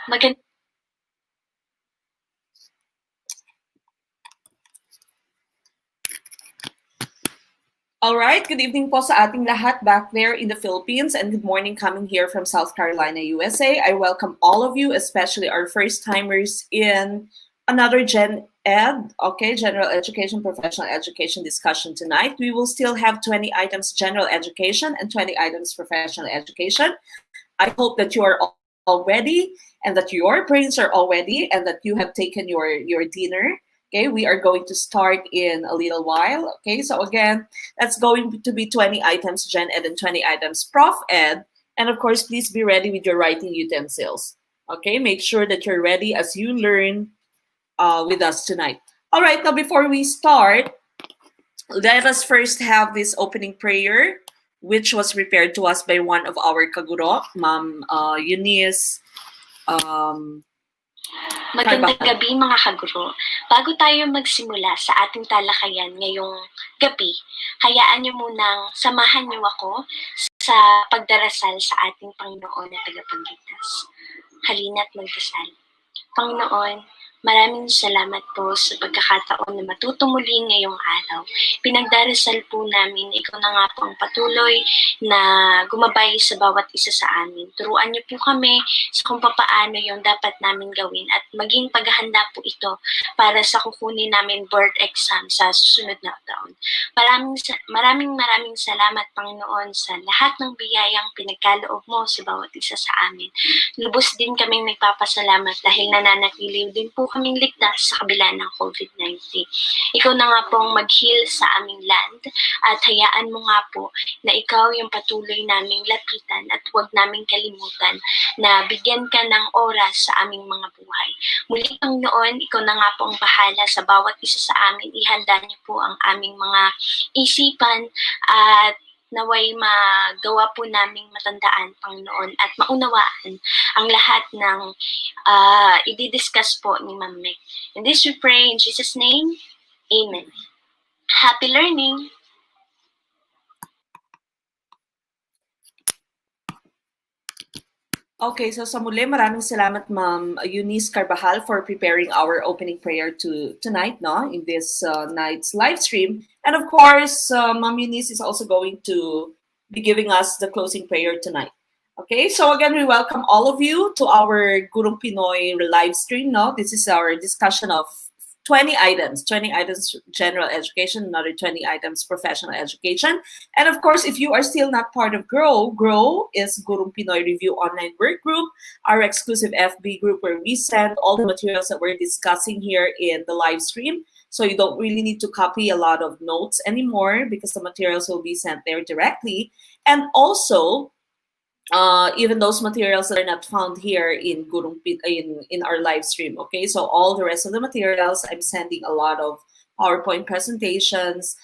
Magand Alright, good evening po sa ating lahat back there in the Philippines and good morning coming here from South Carolina, USA. I welcome all of you, especially our first-timers in another GenEd Ed, okay, general education, professional education discussion tonight. We will still have 20 items general education and 20 items professional education. I hope that you are all ready and that your brains are all ready and that you have taken your dinner. Okay, we are going to start in a little while. Okay, so again, that's going to be 20 items Gen Ed and 20 items Prof Ed. And of course, please be ready with your writing utensils. Okay, make sure that you're ready as you learn with us tonight. All right, now before we start, let us first have this opening prayer, which was prepared to us by one of our kaguro, Ma'am Eunice. Magandang gabi mga kaguro. Bago tayo magsimula sa ating talakayan ngayong gabi, hayaan niyo munang samahan niyo ako sa pagdarasal sa ating Panginoon na tagapagligtas. Halina't magdasal. Panginoon, maraming salamat po sa pagkakataon na matuto muli ngayong araw. Pinagdarasal po namin, ikaw na nga po ang patuloy na gumabay sa bawat isa sa amin. Turuan niyo po kami sa kung paano yung dapat namin gawin at maging paghahanda po ito para sa kukunin namin board exam sa susunod na taon. Maraming salamat, Panginoon, sa lahat ng biyayang pinagkaloob mo sa bawat isa sa amin. Lubos din kaming nagpapasalamat dahil nananatili din po kaming ligtas sa kabila ng COVID-19. Ikaw na nga pong mag-heal sa aming land at hayaan mo nga po na ikaw yung patuloy naming lapitan at huwag naming kalimutan na bigyan ka ng oras sa aming mga buhay. Muli, Panginoon, ikaw na nga po ang bahala sa bawat isa sa amin. Ihanda niyo po ang aming mga isipan at naway magawa po naming matandaan, Panginoon, at maunawaan ang lahat ng i-discuss po ni Ma'am Meg. In this we pray in Jesus' name, Amen. Happy learning! Okay, so sa muli, maraming salamat Ma'am Eunice Carbajal for preparing our opening prayer tonight, no, in this night's live stream. And of course, Ma'am Eunice is also going to be giving us the closing prayer tonight. Okay, so again, we welcome all of you to our Gurong Pinoy live stream, no. This is our discussion of 20 items general education, another 20 items professional education. And of course, if you are still not part of Grow is Gurong Pinoy Review Online Workgroup, our exclusive FB group where we send all the materials that we're discussing here in the live stream. So you don't really need to copy a lot of notes anymore because the materials will be sent there directly. And also, even those materials that are not found here in Gurong in our live stream. Okay, so all the rest of the materials, I'm sending a lot of PowerPoint presentations,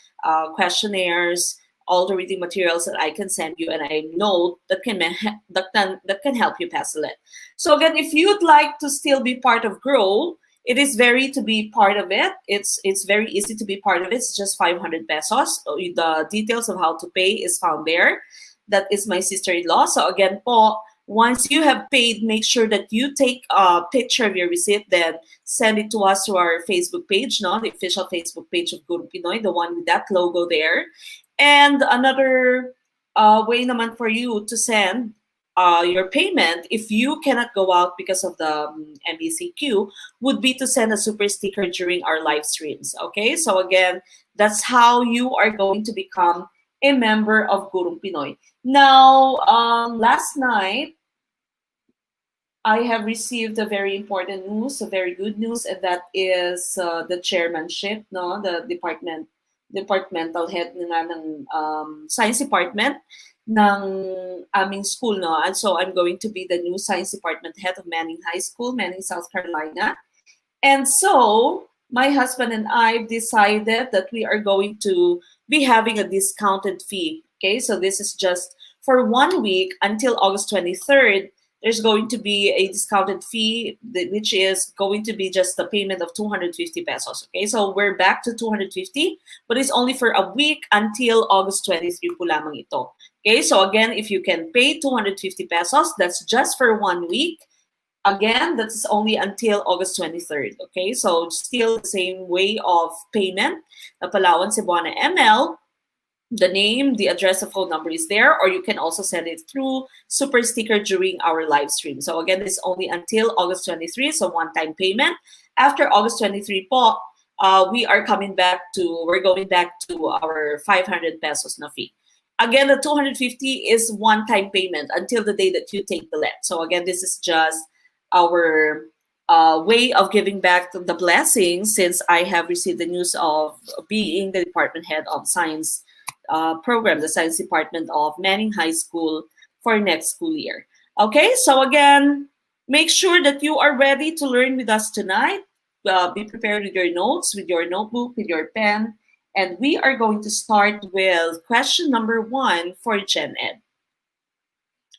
questionnaires, all the reading materials that I can send you, and I know that can help you pass the LET. So again, if you'd like to still be part of Grow, it is very to be part of it. It's very easy to be part of it. It's just 500 pesos. The details of how to pay is found there. That is my sister-in-law. So again po, once you have paid, make sure that you take a picture of your receipt, then send it to us through our Facebook page, no, the official Facebook page of Gurong Pinoy, the one with that logo there. And another way naman for you to send your payment, if you cannot go out because of the MECQ, would be to send a super sticker during our live streams. Okay, so again, that's how you are going to become a member of Gurong Pinoy. Now, last night, I have received a very important news, a very good news, and that is the chairmanship, no, the departmental head nga ng science department ng aming school, no, and so I'm going to be the new science department head of Manning High School, Manning, South Carolina, and so my husband and I decided that we are going to be having a discounted fee. Okay, so this is just for 1 week until August 23rd. There's going to be a discounted fee, which is going to be just a payment of 250 pesos. Okay, so we're back to 250, but it's only for a week until August 23 po lamang ito. Okay, so again, if you can pay 250 pesos, that's just for 1 week. Again, that's only until August 23rd. Okay, so still the same way of payment. Napalawan Cebuana ML. The name, the address, the phone number is there, or you can also send it through super sticker during our live stream. So again, this is only until August 23, so one-time payment. After August 23 po, we're going back to our 500 pesos na fee. Again, the 250 is one-time payment until the day that you take the let. So again, this is just our way of giving back the blessings, since I have received the news of being the department head of science program, the science department of Manning High School for next school year. Okay, so again, make sure that you are ready to learn with us tonight. Be prepared with your notes, with your notebook, with your pen, and we are going to start with question number 1 for GenEd.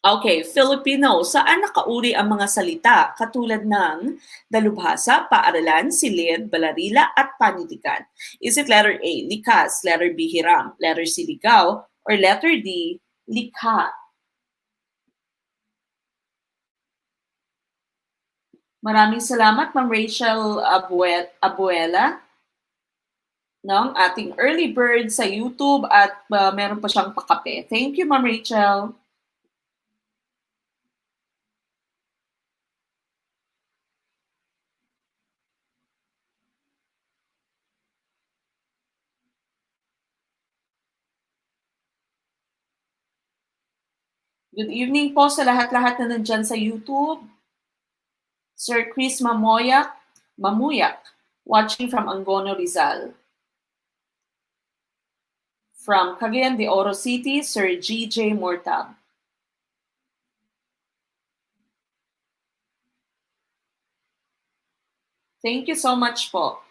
Okay, Filipino, saan nakauri ang mga salita katulad ng dalubhasa, paaralan, silid, balarila, at panitikan? Is it letter A, likas, letter B, hiram, letter C, ligaw, or letter D, likha? Maraming salamat, Ma'am Rachel Abuela, ng ating early bird sa YouTube, at meron pa siyang pakape. Thank you, Ma'am Rachel. Good evening po sa lahat-lahat na nandyan sa YouTube. Sir Chris Mamuyak, watching from Angono, Rizal. From Cagayan de Oro City, Sir G.J. Mortab. Thank you so much po.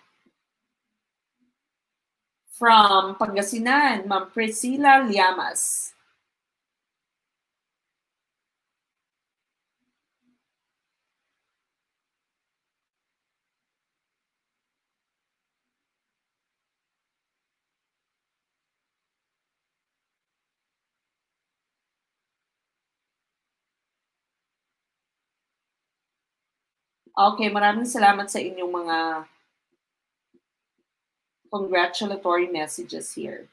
From Pangasinan, Ma'am Priscilla Llamas. Okay, maraming salamat sa inyong mga congratulatory messages here.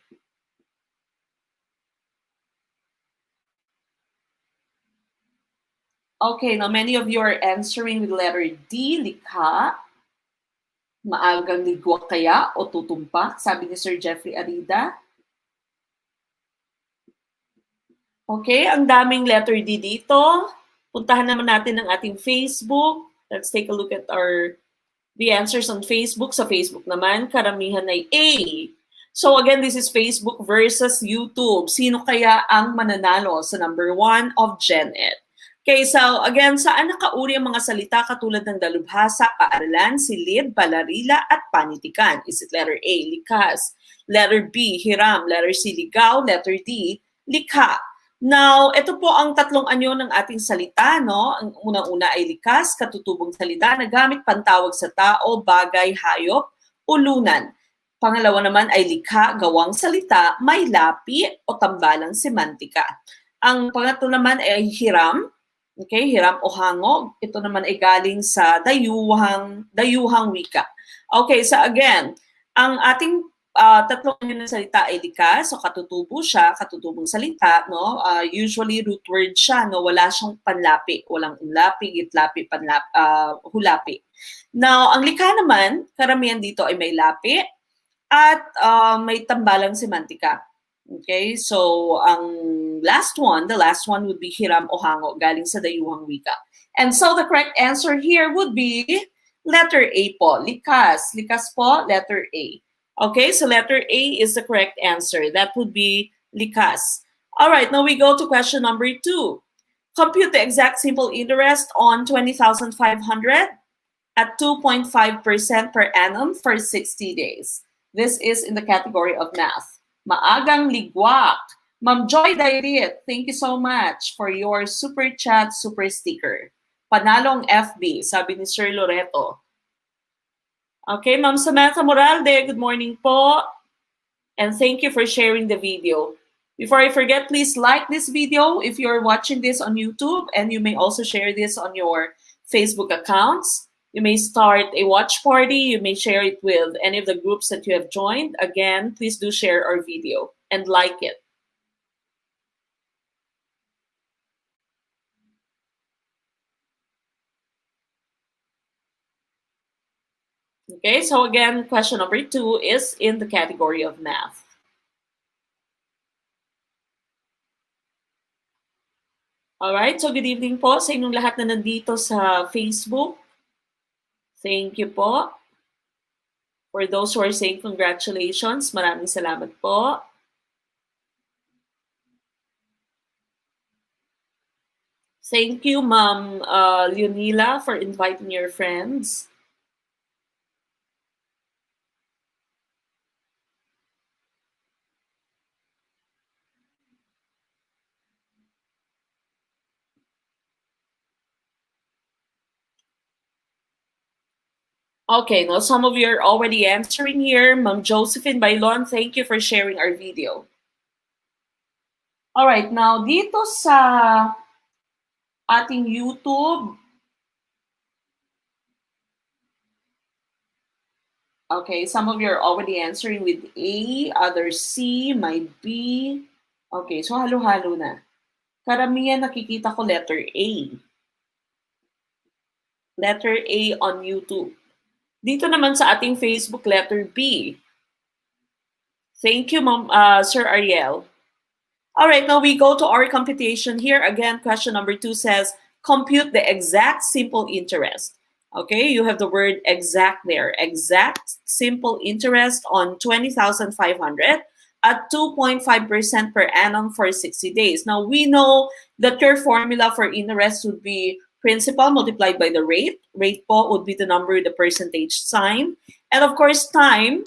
Okay, now many of you are answering with letter D, likha. Maagang ligwak kaya o tutumpak, sabi ni Sir Jeffrey Arida. Okay, ang daming letter D dito. Puntahan naman natin ang ating Facebook. Let's take a look at the answers on Facebook. Sa Facebook naman, karamihan ay A. So again, this is Facebook versus YouTube. Sino kaya ang mananalo sa number 1 of GenEd? Okay, so again, saan nakauri ang mga salita katulad ng dalubhasa, paaralan, silid, balarila, at panitikan? Is it letter A, likas, letter B, hiram, letter C, ligaw, letter D, likha? Now, ito po ang tatlong anyo ng ating salita, no? Ang unang-una ay likas, katutubong salita na gamit pantawag sa tao, bagay, hayop, ulunan. Pangalawa naman ay likha, gawang salita, may lapi o tambalang semantika. Ang pangatlo naman ay hiram, okay, hiram o hangog. Ito naman ay galing sa dayuhang wika. Okay, so again, ang ating tatlong anyo ng salita ay likas, so katutubo siya, katutubong salita, no? Usually root word siya, no? Wala siyang panlapi, walang unlapi, gitlapi, hulapi. Now, ang likha naman, karamihan dito ay may lapi at may tambalang semantika. Okay, so the last one would be hiram o hango, galing sa dayuhang wika. And so the correct answer here would be letter A po, likas. Likas po, letter A. Okay, so letter A is the correct answer. That would be likas. All right, now we go to question number 2. Compute the exact simple interest on 20,500 at 2.5% per annum for 60 days. This is in the category of math. Maagang ligwak. Ma'am Joy Dairit, thank you so much for your super chat, super sticker. Panalong FB, sabi ni Sir Loreto. Okay, Ma'am Samantha Moralde, good morning po. And thank you for sharing the video. Before I forget, please like this video if you're watching this on YouTube, and you may also share this on your Facebook accounts. You may start a watch party. You may share it with any of the groups that you have joined. Again, please do share our video and like it. Okay, so again, question number 2 is in the category of math. Alright, so good evening po sa inyong lahat na nandito sa Facebook. Thank you po. For those who are saying congratulations, maraming salamat po. Thank you, Ma'am Leonila, for inviting your friends. Okay, now some of you are already answering here. Ma'am Josephine Bailon, thank you for sharing our video. Alright, now dito sa ating YouTube, okay, some of you are already answering with A, others C, my B. Okay, so halo-halo na. Karamihan nakikita ko letter A. Letter A on YouTube. Dito naman sa ating Facebook, letter B. Thank you, Sir Ariel. All right, now we go to our computation here. Again, question number 2 says, compute the exact simple interest. Okay, you have the word exact there. Exact simple interest on 20,500 at 2.5% per annum for 60 days. Now, we know that your formula for interest would be principal multiplied by the rate. Rate po would be the number with the percentage sign. And of course, time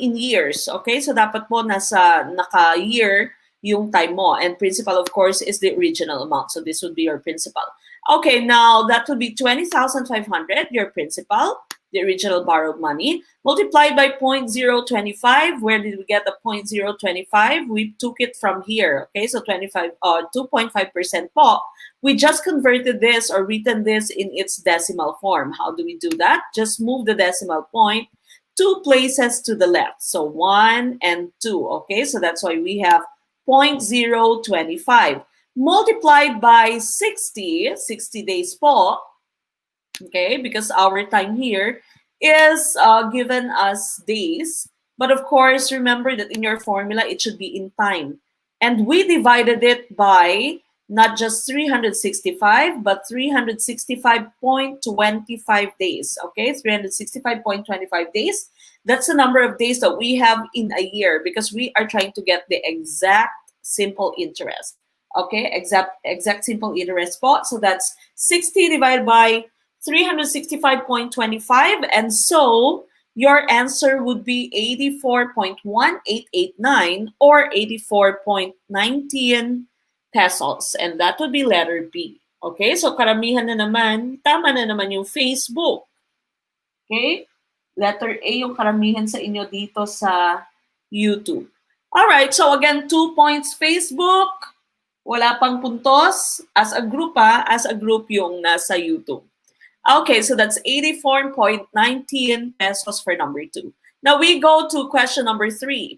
in years. Okay, so dapat po nasa naka-year yung time mo. And principal, of course, is the original amount. So this would be your principal. Okay, now that would be 20,500, your principal, the original borrowed money, multiplied by 0.025. Where did we get the 0.025? We took it from here. Okay, so 2.5% po. We just converted this or written this in its decimal form. How do we do that? Just move the decimal point 2 places to the left. So 1 and 2. Okay, so that's why we have 0.025 multiplied by 60 days po. Okay, because our time here is given as days. But of course, remember that in your formula, it should be in time. And we divided it by not just 365, but 365.25 days. Okay, 365.25 days. That's the number of days that we have in a year because we are trying to get the exact simple interest. Okay, exact simple interest po. So that's 60 divided by 365.25, and so your answer would be 84.1889 or 84.19 pesos, and that would be letter B. Okay, so karamihan na naman, tama na naman yung Facebook. Okay, letter A yung karamihan sa inyo dito sa YouTube. Alright, so again, 2 points Facebook. Wala pang puntos. As a group yung nasa YouTube. Okay, so that's 84.19 pesos for number 2. Now we go to question number 3.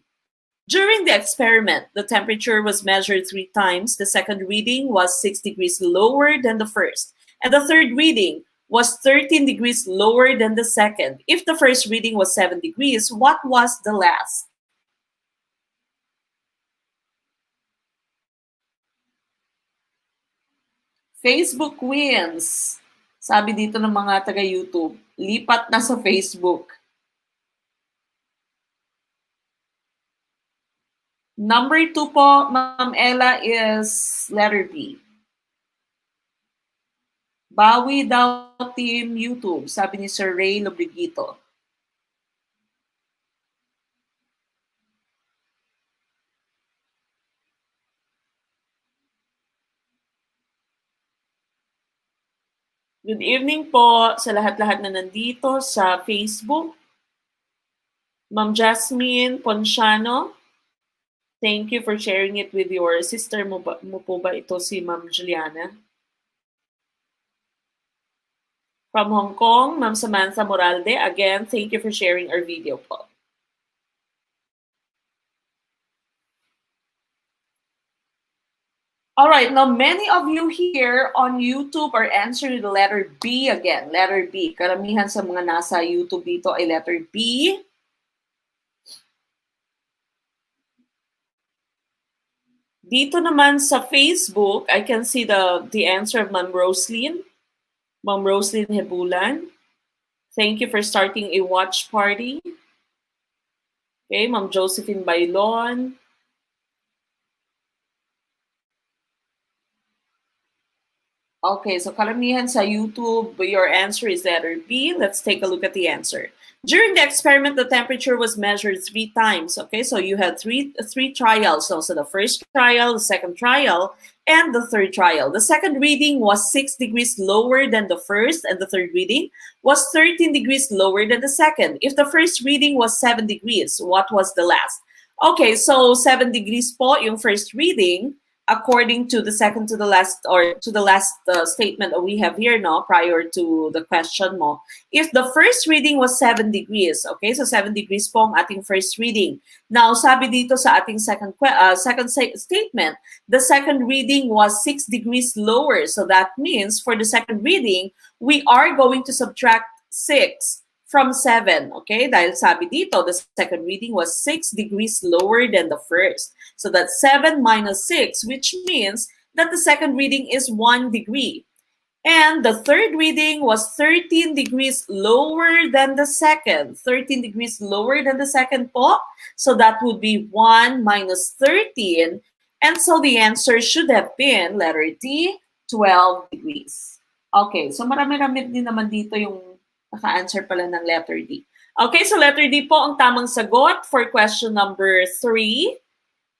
During the experiment, the temperature was measured 3 times. The second reading was 6 degrees lower than the first. And the third reading was 13 degrees lower than the second. If the first reading was 7 degrees, what was the last? Facebook wins. Sabi dito ng mga taga-YouTube, lipat na sa Facebook. Number 2 po, Ma'am Ella, is letter B. Bawi daw team YouTube, sabi ni Sir Ray Lobrigito. Good evening po sa lahat-lahat na nandito sa Facebook. Ma'am Jasmine Ponciano, thank you for sharing it with your sister mo po ba ito si Ma'am Juliana? From Hong Kong, Ma'am Samantha Moralde, again, thank you for sharing our video po. All right, now many of you here on YouTube are answering the letter B again. Letter B. Karamihan sa mga nasa YouTube dito ay letter B. Dito naman sa Facebook, I can see the answer of Ma'am Roslyn. Ma'am Roslyn Hebulan. Thank you for starting a watch party. Okay, Ma'am Josephine Bailon. Okay, so karamihan sa YouTube, your answer is letter B. Let's take a look at the answer. During the experiment, the temperature was measured 3 times. Okay, so you had three trials. So the first trial, the second trial, and the third trial. The second reading was 6 degrees lower than the first, and the third reading was 13 degrees lower than the second. If the first reading was 7 degrees, what was the last? Okay, so 7 degrees po yung first reading. According to the second to the last or to the last statement that we have here, no, prior to the question mo, if the first reading was 7 degrees, okay, so 7 degrees po ang ating first reading. Now, sabi dito sa ating second statement, the second reading was 6 degrees lower. So that means for the second reading, we are going to subtract 6 from 7, okay? Dahil sabi dito, the second reading was 6 degrees lower than the first. So that's 7 minus 6, which means that the second reading is 1 degree. And the third reading was 13 degrees lower than the second. 13 degrees lower than the second po. So that would be 1 minus 13. And so the answer should have been, letter D, 12 degrees. Okay, so marami-rami din naman dito yung naka-answer pala ng letter D. Okay, so letter D po ang tamang sagot for question number 3.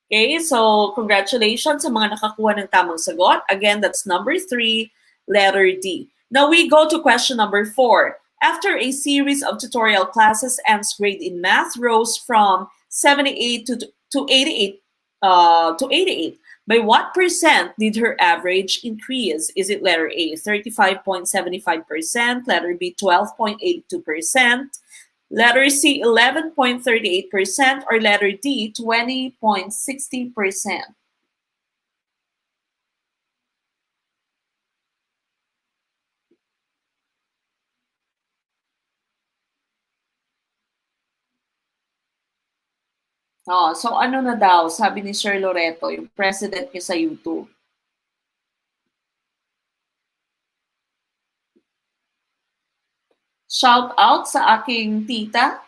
Okay, so congratulations sa mga nakakuha ng tamang sagot. Again, that's number 3, letter D. Now we go to question number 4. After a series of tutorial classes, Anne's grade in math rose from 78 to 88. To 88. By what percent did her average increase? Is it letter A, 35.75%, letter B, 12.82%, letter C, 11.38%, or letter D, 20.60%? Oh, so ano na daw, sabi ni Sir Loreto, yung president niya sa YouTube. Shout out sa aking tita,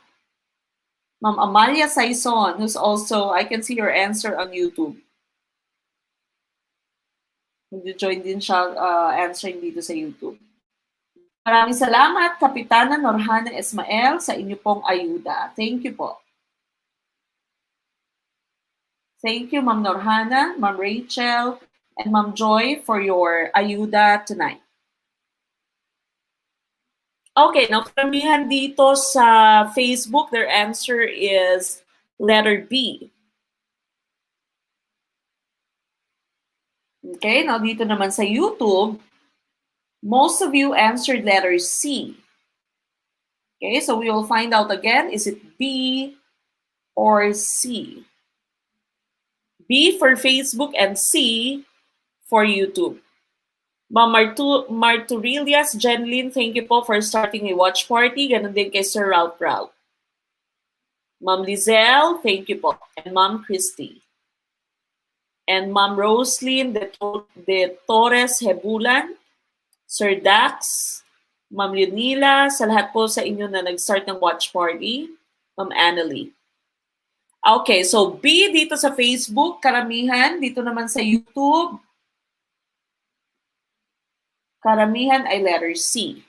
Ma'am Amalia Saison, who's also, I can see your answer on YouTube. Nag-join din siya answering dito sa YouTube. Maraming salamat, Kapitana Norhana Ismael, sa inyo pong ayuda. Thank you po. Thank you, Ma'am Norhana, Ma'am Rachel, and Ma'am Joy for your ayuda tonight. Okay, now karamihan dito sa Facebook, their answer is letter B. Okay, now dito naman sa YouTube, most of you answered letter C. Okay, so we will find out again, is it B or C? B for Facebook and C for YouTube. Ma'am Marturilias, Jenlyn, thank you po for starting a watch party. Ganun din kay Sir Raut. Ma'am Lizelle, thank you po. And Ma'am Christy. And Ma'am Roslyn de Torres Hebulan, Sir Dax, Ma'am Leonila, sa lahat po sa inyo na nag-start ng watch party. Ma'am Annalie. Okay, so B dito sa Facebook, karamihan. Dito naman sa YouTube, karamihan ay letter C.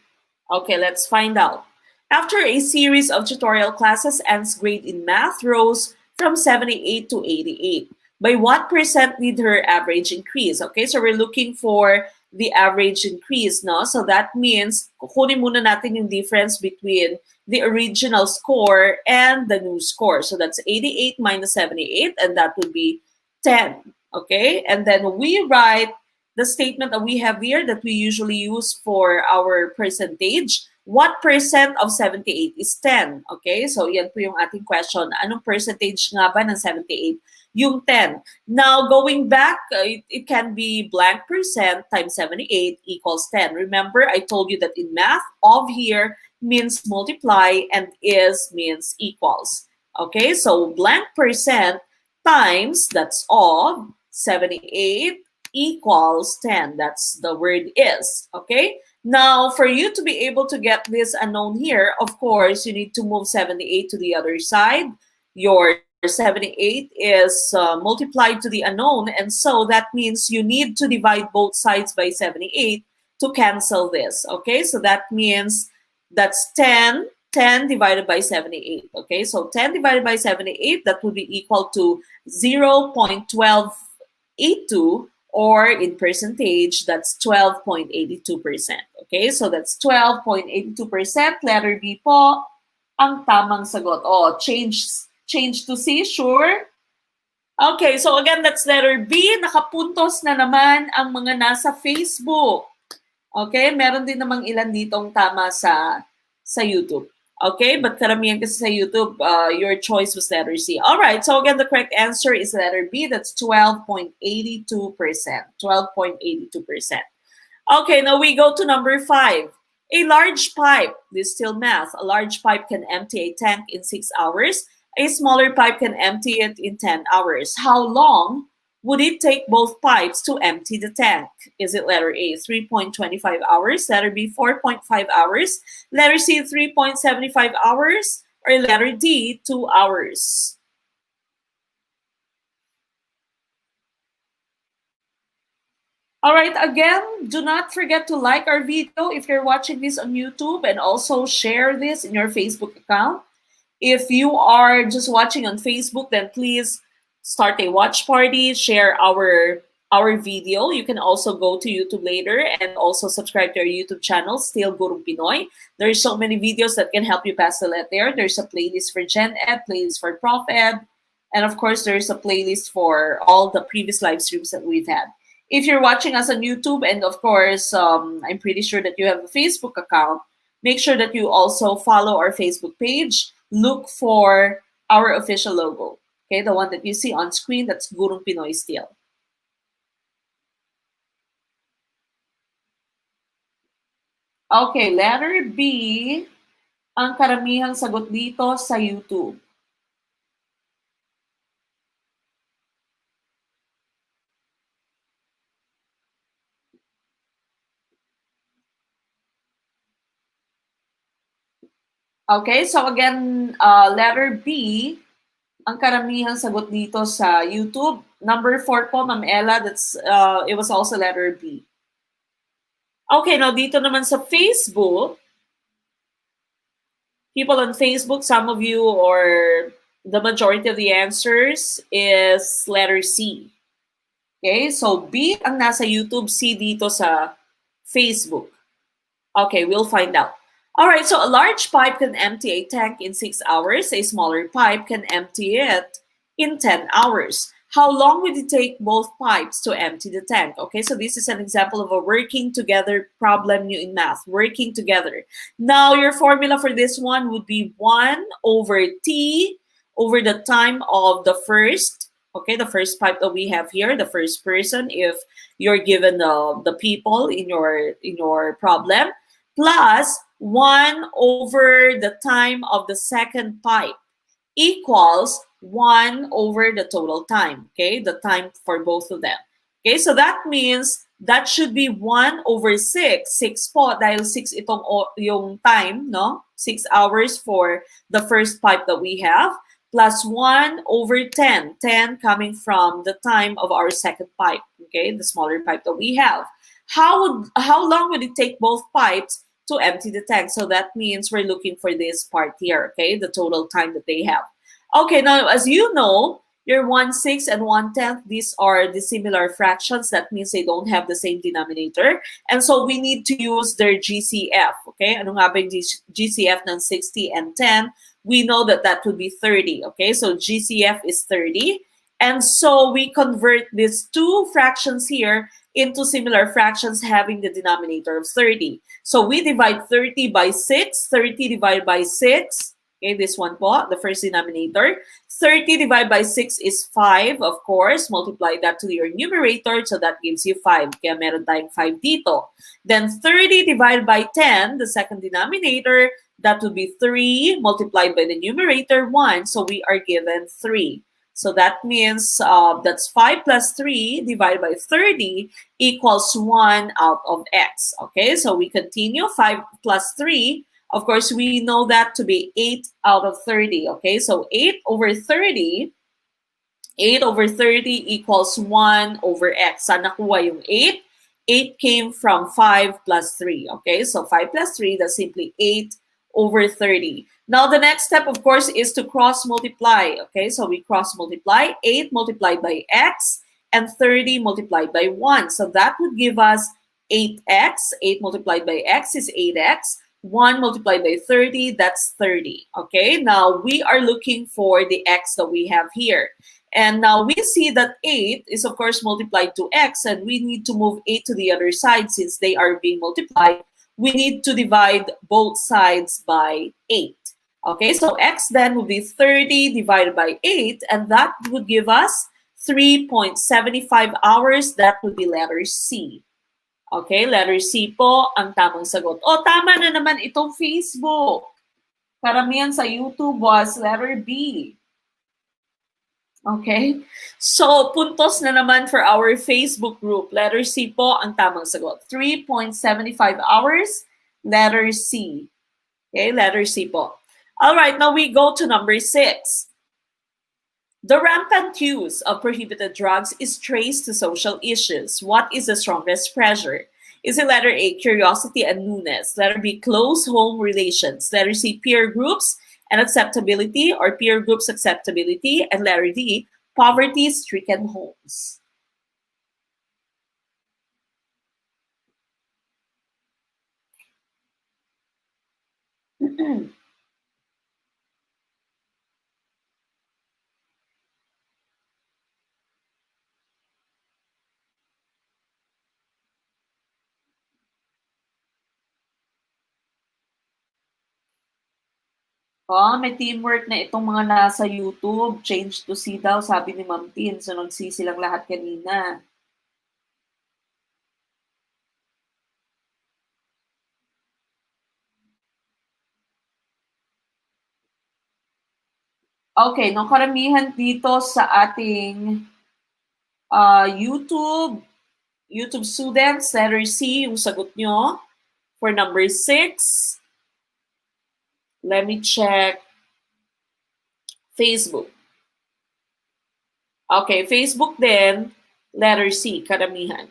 Okay, let's find out. After a series of tutorial classes, Anne's grade in math rose from 78 to 88. By what percent did her average increase? Okay, so we're looking for the average increase, no? So that means, kukunin muna natin yung difference between the original score and the new score. So that's 88 minus 78, and that would be 10, okay? And then we write the statement that we have here that we usually use for our percentage. What percent of 78 is 10? Okay, so yan po yung ating question. Anong percentage nga ba ng 78? yung 10. Now, going back, it can be blank percent times 78 equals 10. Remember, I told you that in math, of here means multiply and is means equals. Okay, so blank percent times, that's of, 78 equals 10. That's the word is. Okay, now for you to be able to get this unknown here, of course, you need to move 78 to the other side. Your 78 is multiplied to the unknown, and so that means you need to divide both sides by 78 to cancel this. Okay, so that means that's 10 divided by 78. Okay, so 10 divided by 78, that would be equal to 0.1282, or in percentage, that's 12.82%. Okay, so that's 12.82%. Letter B po ang tamang sagot. Oh, change to C, sure? Okay, so again, that's letter B. Nakapuntos na naman ang mga nasa Facebook. Okay, meron din namang ilan ditong tama sa YouTube. Okay, but karamihan kasi sa YouTube, your choice was letter C. All right, so again, the correct answer is letter B. That's 12.82%. 12.82%. Okay, now we go to number 5. A large pipe, this is still math. A large pipe can empty a tank in 6 hours. A smaller pipe can empty it in 10 hours. How long would it take both pipes to empty the tank? Is it letter A, 3.25 hours, letter B, 4.5 hours, letter C, 3.75 hours, or letter D, 2 hours? All right, again, do not forget to like our video if you're watching this on YouTube, and also share this in your Facebook account. If you are just watching on Facebook, then please start a watch party, share our video. You can also go to YouTube later and also subscribe to our YouTube channel, still Gurong Pinoy. There's so many videos that can help you pass the let there. There's a playlist for GenEd, playlist for ProfEd, and of course, there's a playlist for all the previous live streams that we've had. If you're watching us on YouTube, and of course, I'm pretty sure that you have a Facebook account, make sure that you also follow our Facebook page. Look for our official logo. Okay, the one that you see on screen, that's Gurong Pinoy still. Okay, letter B, ang karamihang sagot dito sa YouTube. Okay, so again, letter B, ang karamihang sagot dito sa YouTube. Number 4 po, Ma'am Ella, that's, it was also letter B. Okay, now dito naman sa Facebook, people on Facebook, some of you, or the majority of the answers is letter C. Okay, so B ang nasa YouTube, C dito sa Facebook. Okay, we'll find out. All right, so a large pipe can empty a tank in 6 hours. A smaller pipe can empty it in 10 hours. How long would it take both pipes to empty the tank? Okay, so this is an example of a working together problem new in math, working together. Now, your formula for this one would be 1 over T over the time of the first, okay, the first pipe that we have here, the first person, if you're given the people in your problem, plus 1 over the time of the second pipe equals 1 over the total time, okay? The time for both of them. Okay, so that means that should be 1 over 6. 6 po, dahil 6 itong yung time, no? 6 hours for the first pipe that we have, plus 1 over 10. 10 coming from the time of our second pipe, okay? The smaller pipe that we have. How long would it take both pipes to empty the tank? So that means we're looking for this part here, okay? The total time that they have. Okay, now as you know, your 1/6 and 1/10, these are dissimilar fractions. That means they don't have the same denominator. And so we need to use their GCF, okay? Ano nga ba yung GCF ng 60 and 10? We know that that would be 30, okay? So GCF is 30. And so we convert these two fractions here into similar fractions having the denominator of 30. So we divide 30 by 6. 30 divided by 6 Okay, this one po, the first denominator. 30 divided by 6 is 5, of course. Multiply that to your numerator, so that gives you 5. Kaya meron tayong 5 dito. Then 30 divided by 10, the second denominator, that would be 3 multiplied by the numerator 1, so we are given 3. So that means that's 5 plus 3 divided by 30 equals 1 out of x. Okay, so we continue. 5 plus 3, of course, we know that to be 8 out of 30. Okay, so 8 over 30 equals 1 over x. Saan nakuha yung 8? 8 came from 5 plus 3. Okay, so 5 plus 3, that's simply 8 over 30. Now, the next step, of course, is to cross multiply. Okay, so we cross multiply. 8 multiplied by x and 30 multiplied by 1. So that would give us 8x. 8 multiplied by x is 8x. 1 multiplied by 30, that's 30. Okay, now we are looking for the x that we have here. And now we see that 8 is, of course, multiplied to x, and we need to move 8 to the other side since they are being multiplied. We need to divide both sides by 8. Okay, so x then would be 30 divided by 8, and that would give us 3.75 hours. That would be letter C. Okay, letter C po ang tamang sagot. O, tama na naman itong Facebook. Karamihan sa YouTube was letter B. Okay, so puntos na naman for our Facebook group. Letter C po ang tamang sagot. 3.75 hours, letter C. Okay, letter C po. All right, now we go to number 6. The rampant use of prohibited drugs is traced to social issues. What is the strongest pressure? Is it letter A, curiosity and newness? Letter B, close home relations? Letter C, peer groups and acceptability, or peer groups acceptability? And letter D, poverty-stricken homes? Oh, may teamwork na itong mga nasa YouTube. Change to C daw, sabi ni Ma'am Tin. So, nag-C silang lahat kanina. Okay, no, karamihan dito sa ating YouTube students, letter C yung sagot nyo. For number 6, let me check Facebook. Okay, Facebook then, letter C, karamihan.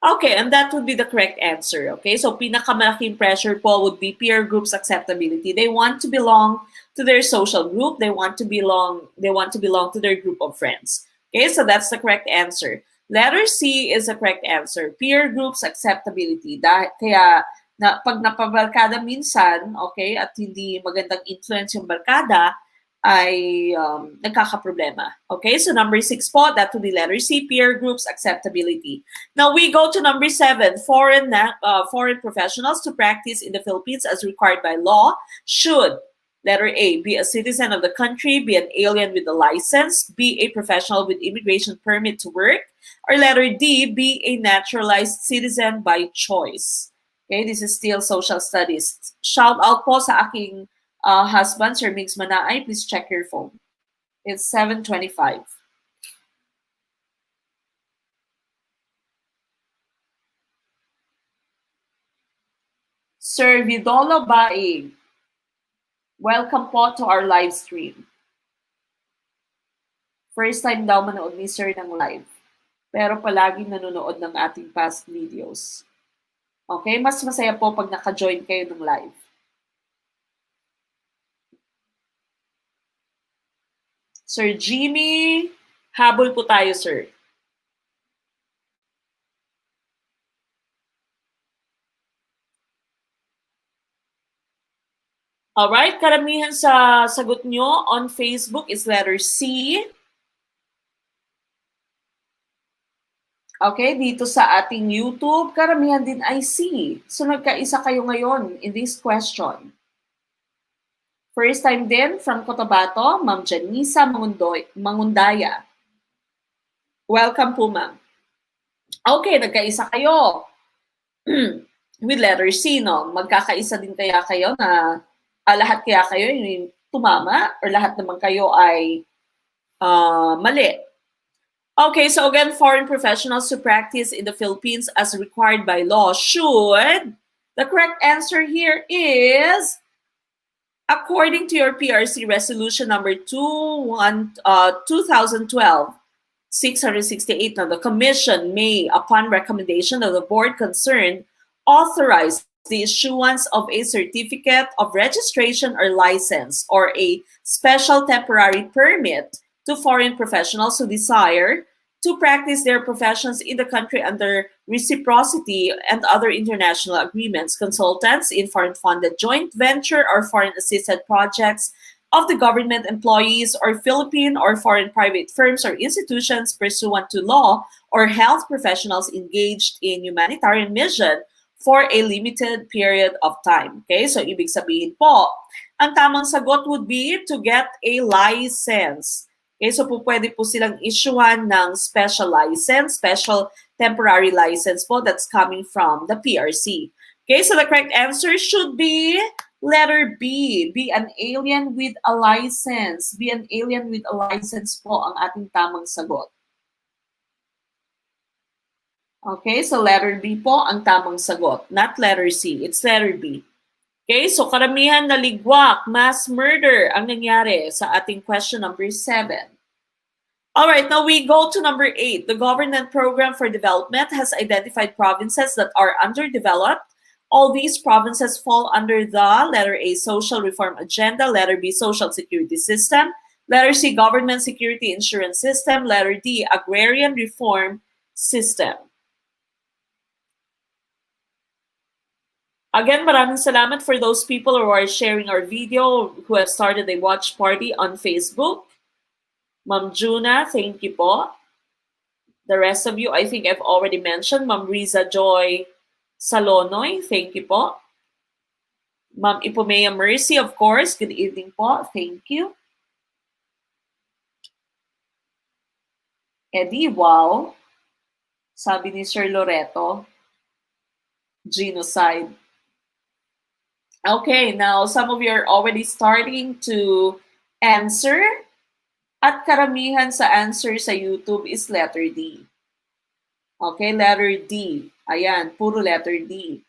Okay, and that would be the correct answer. Okay, so pinakamalaking pressure po would be peer groups acceptability. They want to belong to their social group. They want to belong to their group of friends. Okay, so that's the correct answer. Letter C is the correct answer. Peer groups acceptability. Kaya pag napabarkada minsan, okay, at hindi magandang influence yung barkada, ay nagkakaproblema. Okay, so number 6 po, that would be letter C, peer groups acceptability. Now we go to number 7, foreign professionals to practice in the Philippines as required by law should, letter A, be a citizen of the country, be an alien with a license, be a professional with immigration permit to work, or letter D, be a naturalized citizen by choice. Okay, this is still social studies. Shout out po sa aking husband, Sir Migs Manaay, please check your phone. It's 7:25. Sir Vidolo Baig, welcome po to our live stream. First time daw manood ni Sir ng live, pero palaging nanonood ng ating past videos. Okay, mas masaya po pag naka-join kayo ng live. Sir Jimmy, habol po tayo, sir. Alright, karamihan sa sagot nyo on Facebook is letter C. Okay, dito sa ating YouTube, karamihan din ay C. So nagkaisa kayo ngayon in this question. First time din from Cotabato, Ma'am Janisa Mangundaya. Welcome po, ma'am. Okay, nagkaisa kayo. With letter C, no? Magkakaisa din kaya kayo na lahat kaya kayo yung tumama or lahat naman kayo ay mali? Okay, so again, foreign professionals to practice in the Philippines as required by law should, the correct answer here is, according to your PRC resolution number 2012, 668, now the commission may, upon recommendation of the board concerned, authorize the issuance of a certificate of registration or license or a special temporary permit to foreign professionals who desire to practice their professions in the country under reciprocity and other international agreements, consultants in foreign-funded joint venture or foreign-assisted projects of the government, employees or Philippine or foreign private firms or institutions pursuant to law, or health professionals engaged in humanitarian mission for a limited period of time. Okay, so ibig sabihin po, ang tamang sagot would be to get a license. Okay, so pwede po silang issuean ng special license, special temporary license po that's coming from the PRC. Okay, so the correct answer should be letter B. Be an alien with a license. Be an alien with a license po ang ating tamang sagot. Okay, so letter B po ang tamang sagot, not letter C. It's letter B. Okay, so karamihan na ligwak, mass murder ang nangyari sa ating question number 7. All right, now we go to number 8. The Government Program for Development has identified provinces that are underdeveloped. All these provinces fall under the letter A, Social Reform Agenda, letter B, Social Security System, letter C, Government Security Insurance System, letter D, Agrarian Reform System. Again, maraming salamat for those people who are sharing our video, who have started a watch party on Facebook. Ma'am Juna, thank you po. The rest of you, I think I've already mentioned. Ma'am Riza Joy Salonoy, thank you po. Ma'am Ipomea Mercy, of course, good evening po. Thank you. Eddie, wow. Sabi ni Sir Loreto, genocide. Okay, now some of you are already starting to answer. At karamihan sa answer sa YouTube is letter D. Okay, letter D. Ayan, puro letter D.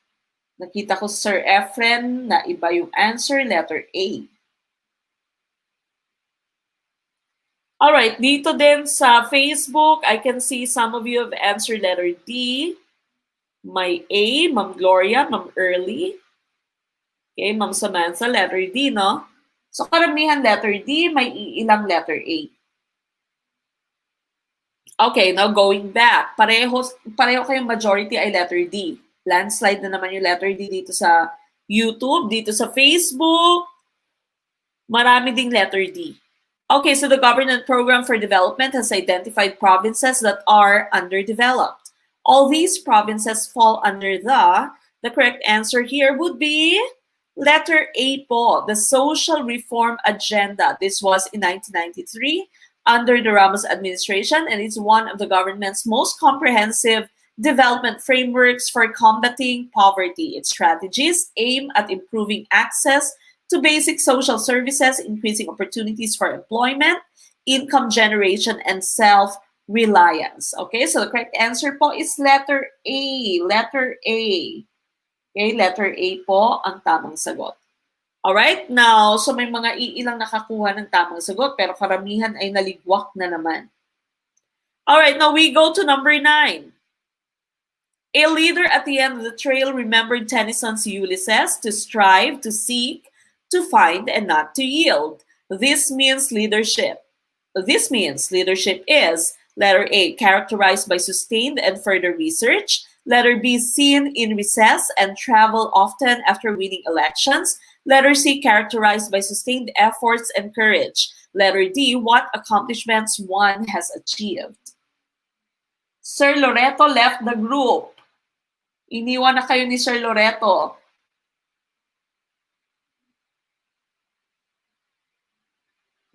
Nakita ko Sir Efren na iba yung answer, letter A. Alright, dito din sa Facebook, I can see some of you have answered letter D. May A, Ma'am Gloria, Ma'am Early. Okay, Ma'am Samantha, letter D, no? So karamihan letter D, may ilang letter A. Okay, now going back. Pareho kayong majority ay letter D. Landslide na naman yung letter D dito sa YouTube, dito sa Facebook. Marami ding letter D. Okay, so the Government Program for Development has identified provinces that are underdeveloped. All these provinces fall under the correct answer here would be letter A po, the Social Reform Agenda. This was in 1993 under the Ramos administration, and it's one of the government's most comprehensive development frameworks for combating poverty. Its strategies aim at improving access to basic social services, increasing opportunities for employment, income generation, and self-reliance. Okay, so the correct answer po is letter A. Letter A. Okay, letter A po ang tamang sagot. Alright, now, so may mga iilang nakakuha ng tamang sagot, pero karamihan ay naligwak na naman. Alright, now we go to number 9. A leader at the end of the trail remembered Tennyson's Ulysses, to strive, to seek, to find, and not to yield. This means leadership. This means leadership is letter A, characterized by sustained and further research. Letter B, seen in recess and travel often after winning elections. Letter C, characterized by sustained efforts and courage. Letter D, what accomplishments one has achieved. Sir Loreto left the group. Iniwan na kayo ni Sir Loreto.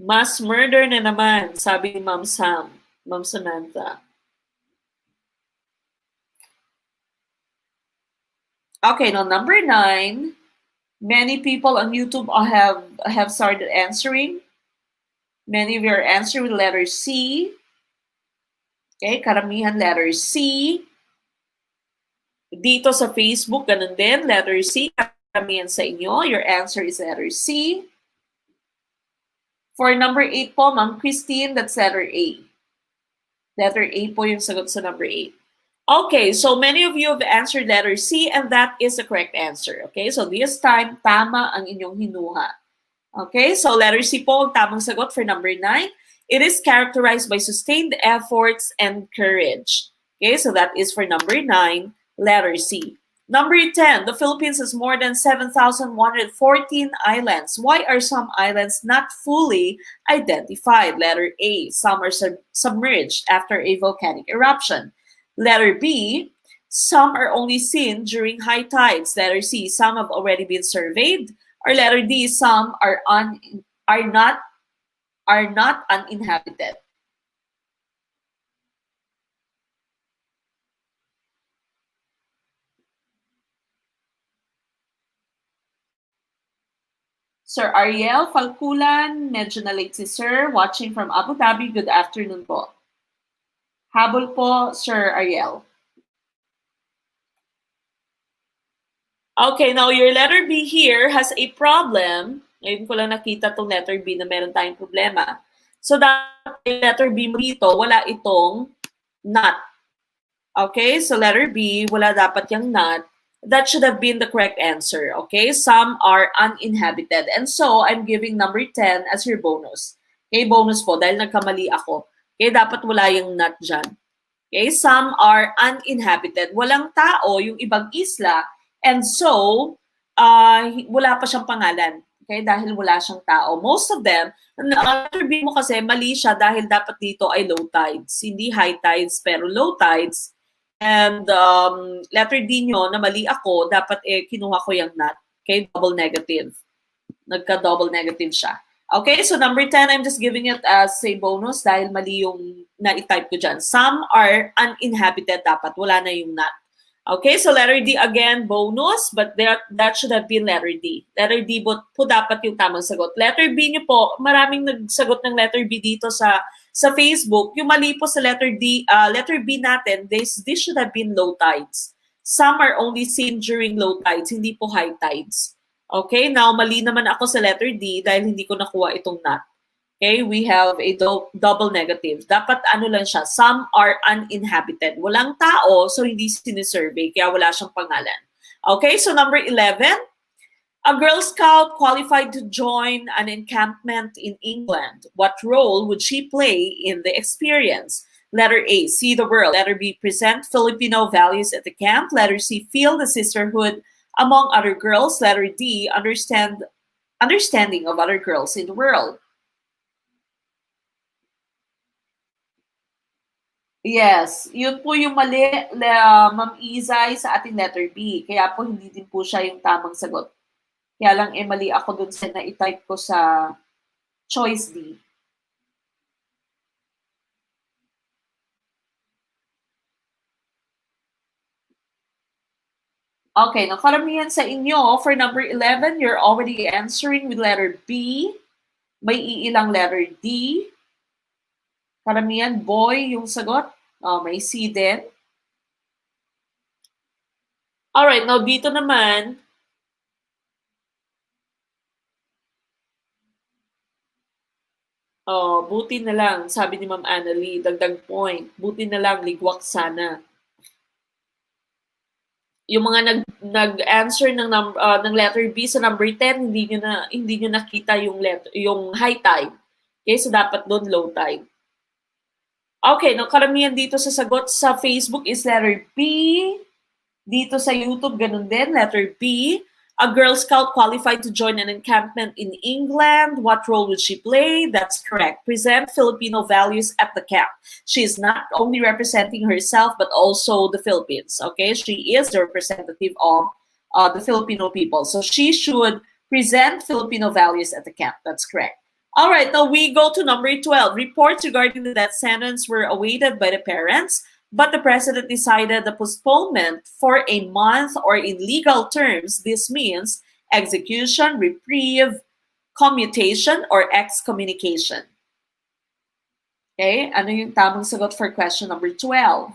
Mass murder na naman, sabi ni Ma'am Sam. Ma'am Samantha. Okay, now number 9. Many people on YouTube have started answering. Many of you are answering with letter C. Okay, karamihan letter C. Dito sa Facebook, ganun din, letter C. Karamihan sa inyo, your answer is letter C. For number 8 po, Ma'am Christine, that's letter A. Letter A po yung sagot sa number 8. Okay, so many of you have answered letter C and that is the correct answer. Okay, so this time, tama ang inyong hinuha. Okay, so letter C po ang tamang sagot for number 9. It is characterized by sustained efforts and courage. Okay, so that is for number 9, letter C. Number 10, the Philippines has more than 7,114 islands. Why are some islands not fully identified? Letter A, some are submerged after a volcanic eruption. Letter B, some are only seen during high tides. Letter C, some have already been surveyed. Or letter D, some are not uninhabited. Sir Ariel Falkulan, medyo na late si Sir, watching from Abu Dhabi. Good afternoon po. Habol po, Sir Ariel. Okay, now your letter B here has a problem. Ngayon ko lang nakita tong letter B na meron tayong problema. So, dapat yung letter B mo dito, wala itong not. Okay, so letter B, wala dapat yung not. That should have been the correct answer. Okay, some are uninhabited. And so, I'm giving number 10 as your bonus. Okay, bonus po dahil nagkamali ako. Okay, dapat wala yung not dyan. Okay, some are uninhabited. Walang tao, yung ibang isla. And so, wala pa siyang pangalan. Okay, dahil wala siyang tao. Most of them, letter B mo kasi mali siya dahil dapat dito ay low tides. Hindi high tides, pero low tides. And letter D nyo, na mali ako, dapat kinuha ko yung not. Okay, double negative. Nagka-double negative siya. Okay, so number 10, I'm just giving it as a bonus dahil mali yung na-type ko dyan. Some are uninhabited dapat. Wala na yung not. Okay, so letter D again, bonus, but that should have been letter D. Letter D po dapat yung tamang sagot. Letter B nyo po, maraming nagsagot ng letter B dito sa Facebook. Yung mali po sa letter B natin, this should have been low tides. Some are only seen during low tides, hindi po high tides. Okay, now mali naman ako sa letter D dahil hindi ko nakuha itong not. Okay, we have a double negative. Dapat ano lang siya, some are uninhabited. Walang tao, so hindi sinisurvey, kaya wala siyang pangalan. Okay, so number 11. A Girl Scout qualified to join an encampment in England. What role would she play in the experience? Letter A, see the world. Letter B, present Filipino values at the camp. Letter C, feel the sisterhood among other girls. Letter D, understanding of other girls in the world. Yes, yun po yung mali, Ma'am Izay, sa ating letter B. Kaya po hindi din po siya yung tamang sagot. Kaya lang mali ako dun sa na-type ko sa choice D. Okay, now karamihan sa inyo, for number 11, you're already answering with letter B. May iilang letter D. Karamihan, boy, yung sagot. May C din. Alright, now dito naman, buti na lang, sabi ni Ma'am Annalie, dagdag point. Buti na lang, ligwak sana. Yung mga nag-answer ng letter B sa number 10, hindi nyo nakita yung high tide. Okay, so dapat doon low tide. Okay, no, karamihan dito sa sagot sa Facebook is letter B. Dito sa YouTube, ganun din, letter B. A Girl Scout qualified to join an encampment in England. What role would she play? That's correct. Present Filipino values at the camp. She is not only representing herself, but also the Philippines. Okay, she is the representative of the Filipino people. So she should present Filipino values at the camp. That's correct. All right, now we go to number 12. Reports regarding the death sentence were awaited by the parents, but the president decided the postponement for a month, or in legal terms, this means execution, reprieve, commutation, or excommunication. Okay, ano yung tamang sagot for question number 12?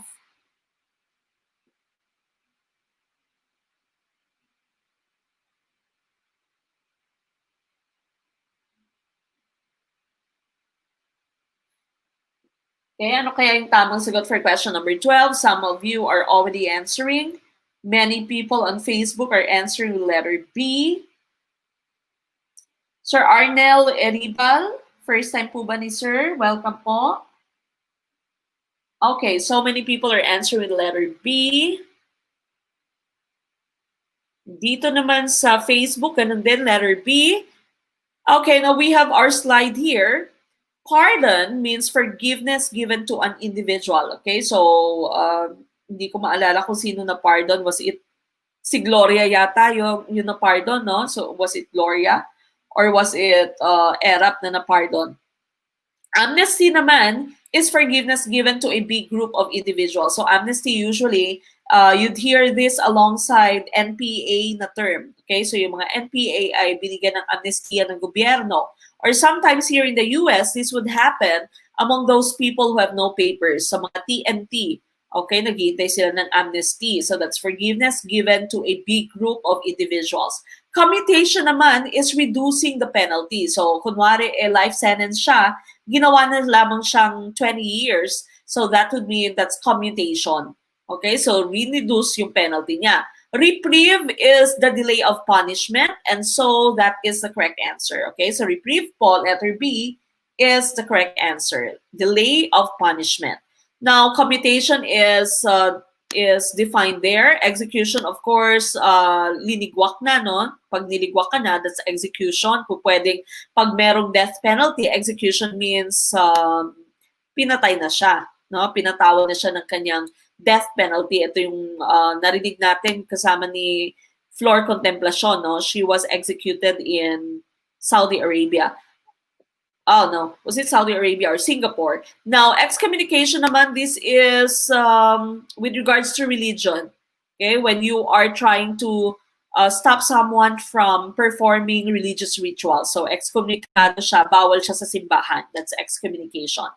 Okay, ano kaya yung tamang sagot for question number 12? Some of you are already answering. Many people on Facebook are answering with letter B. Sir Arnel Eribal, first time po ba ni Sir? Welcome po. Okay, so many people are answering with letter B. Dito naman sa Facebook, ganun din, letter B. Okay, now we have our slide here. Pardon means forgiveness given to an individual. Okay, so hindi ko maalala kung sino na pardon. Was it si Gloria yata yung na pardon, no? So was it Gloria? Or was it Erap na pardon? Amnesty naman is forgiveness given to a big group of individuals. So amnesty usually, you'd hear this alongside NPA na term. Okay, so yung mga NPA ay binigyan ng amnestia ng gobyerno. Or sometimes here in the US, this would happen among those people who have no papers. Sa mga TNT, okay, naghihintay sila ng amnesty. So that's forgiveness given to a big group of individuals. Commutation naman is reducing the penalty. So kunwari, life sentence siya, ginawa na lamang siyang 20 years. So that would mean that's commutation. Okay, so reduce yung penalty niya. Reprieve is the delay of punishment, and so that is the correct answer. Okay, so reprieve po, letter B, is the correct answer. Delay of punishment. Now, commutation is defined there. Execution, of course, linigwak na, no? Pag niligwak ka na, that's execution. Kung pwedeng, pag merong death penalty, execution means pinatay na siya, no? Pinatawag na siya ng kanyang death penalty. Ito yung narinig natin kasama ni Flor Contemplacion, no? She was executed in Saudi Arabia. Oh no, was it Saudi Arabia or Singapore? Now, excommunication naman, this is with regards to religion. Okay, when you are trying to stop someone from performing religious rituals. So, excommunicado siya, bawal siya sa simbahan. That's excommunication.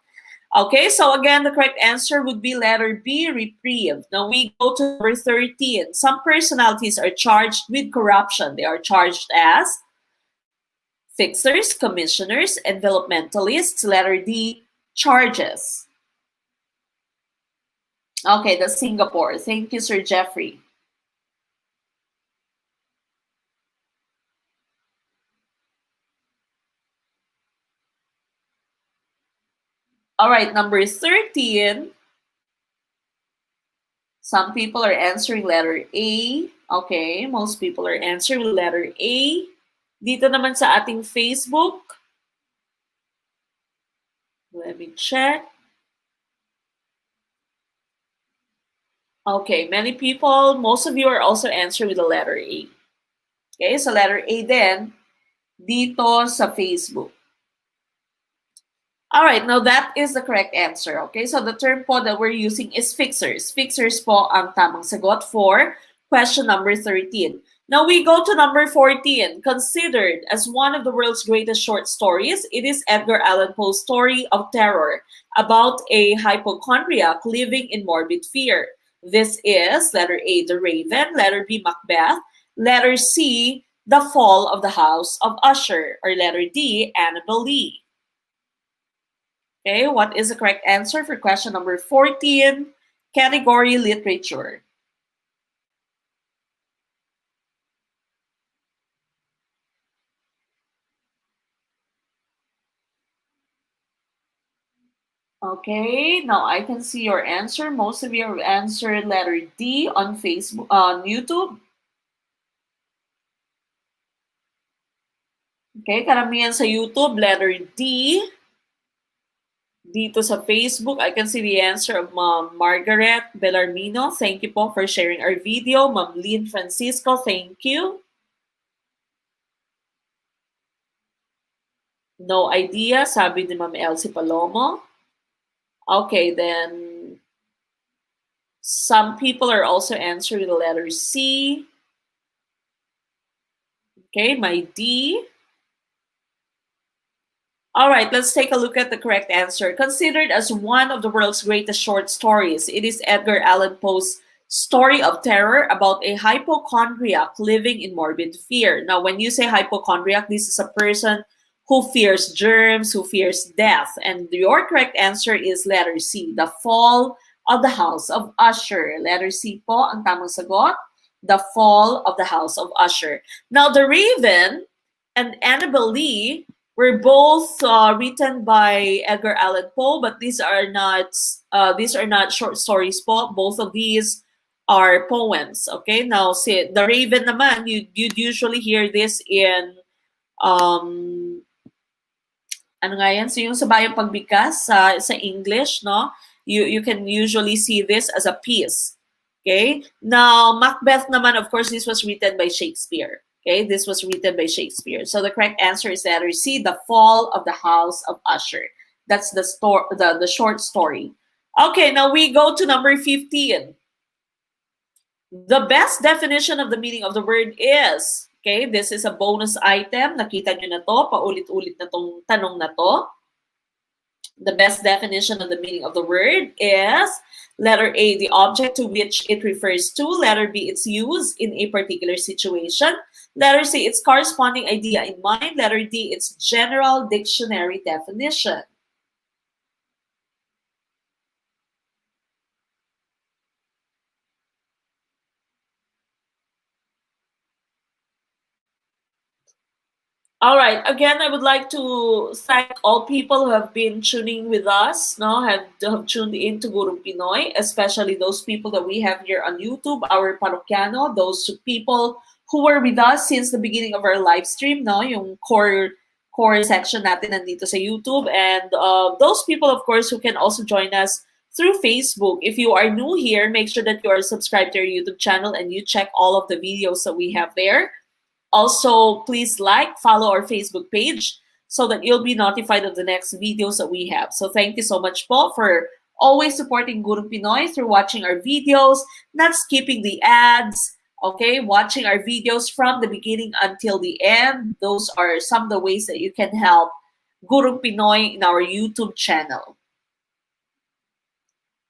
Okay, so again, the correct answer would be letter B, reprieve. Now we go to number 13. Some personalities are charged with corruption. They are charged as fixers, commissioners, envelopmentalists. Letter D, charges. Okay, that's Singapore. Thank you, Sir Jeffrey. All right, number 13. Some people are answering letter A. Okay, most people are answering letter A. Dito naman sa ating Facebook. Let me check. Okay, many people, most of you are also answering with the letter A. Okay, so letter A then, dito sa Facebook. All right, now that is the correct answer. Okay, so the term po that we're using is fixers. Fixers po ang tamang sagot for question number 13. Now we go to number 14. Considered as one of the world's greatest short stories, it is Edgar Allan Poe's story of terror about a hypochondriac living in morbid fear. This is letter A, The Raven, letter B, Macbeth, letter C, The Fall of the House of Usher, or letter D, Annabel Lee. Okay, what is the correct answer for question number 14? Category literature. Okay, now I can see your answer. Most of you have answered letter D on Facebook, on YouTube. Okay, karamihan sa YouTube, letter D. Dito sa Facebook, I can see the answer of Ma'am Margaret Bellarmino. Thank you po for sharing our video. Ma'am Lynn Francisco, thank you. No idea, sabi ni Ma'am Elsie Palomo. Okay, then some people are also answering the letter C. Okay, my D. All right, let's take a look at the correct answer. Considered as one of the world's greatest short stories, it is Edgar Allan Poe's story of terror about a hypochondriac living in morbid fear. Now, when you say hypochondriac, this is a person who fears germs, who fears death. And your correct answer is letter C, The Fall of the House of Usher. Letter C po ang tamang sagot, The Fall of the House of Usher. Now, The Raven and Annabel Lee were both written by Edgar Allan Poe, but these are not short stories po. Both of these are poems. Okay, now see The Raven naman, you'd usually hear this in um ano nga yan? So yung sa Bayang Pagbigkas sa English, no? You can usually see this as a piece. Okay? Now, Macbeth naman, of course, this was written by Shakespeare. Okay? This was written by Shakespeare. So the correct answer is letter C, The Fall of the House of Usher. That's the short story. Okay, now we go to number 15. The best definition of the meaning of the word is, okay, this is a bonus item. Nakita nyo na to, paulit-ulit na tong tanong na to. The best definition of the meaning of the word is letter A, the object to which it refers to. Letter B, its use in a particular situation. Letter C, its corresponding idea in mind. Letter D, its general dictionary definition. All right. Again, I would like to thank all people who have been tuning with us, no, have tuned in to Gurong Pinoy, especially those people that we have here on YouTube, our parokyano, those people who were with us since the beginning of our live stream, no, yung core section natin nandito sa YouTube, and those people, of course, who can also join us through Facebook. If you are new here, make sure that you are subscribed to our YouTube channel and you check all of the videos that we have there. Also, please like, follow our Facebook page so that you'll be notified of the next videos that we have. So thank you so much po for always supporting Gurong Pinoy through watching our videos, not skipping the ads, okay, watching our videos from the beginning until the end. Those are some of the ways that you can help Gurong Pinoy in our YouTube channel.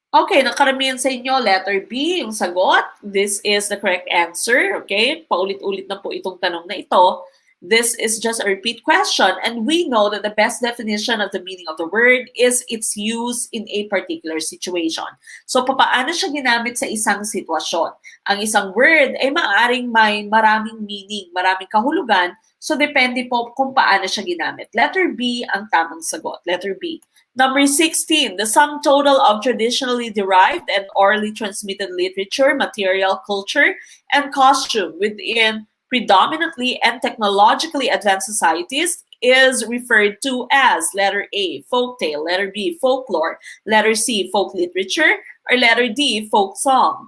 Okay, nakaramihan sa inyo, letter B, yung sagot. This is the correct answer. Okay, paulit-ulit na po itong tanong na ito. This is just a repeat question, and we know that the best definition of the meaning of the word is its use in a particular situation. So, papaano siya ginamit sa isang sitwasyon? Ang isang word ay maaaring may maraming meaning, maraming kahulugan, so depende po kung paano siya ginamit. Letter B ang tamang sagot. Letter B. Number 16, the sum total of traditionally derived and orally transmitted literature, material, culture, and costume within predominantly and technologically advanced societies is referred to as letter A, folktale, letter B, folklore, letter C, folk literature, or letter D, folk song.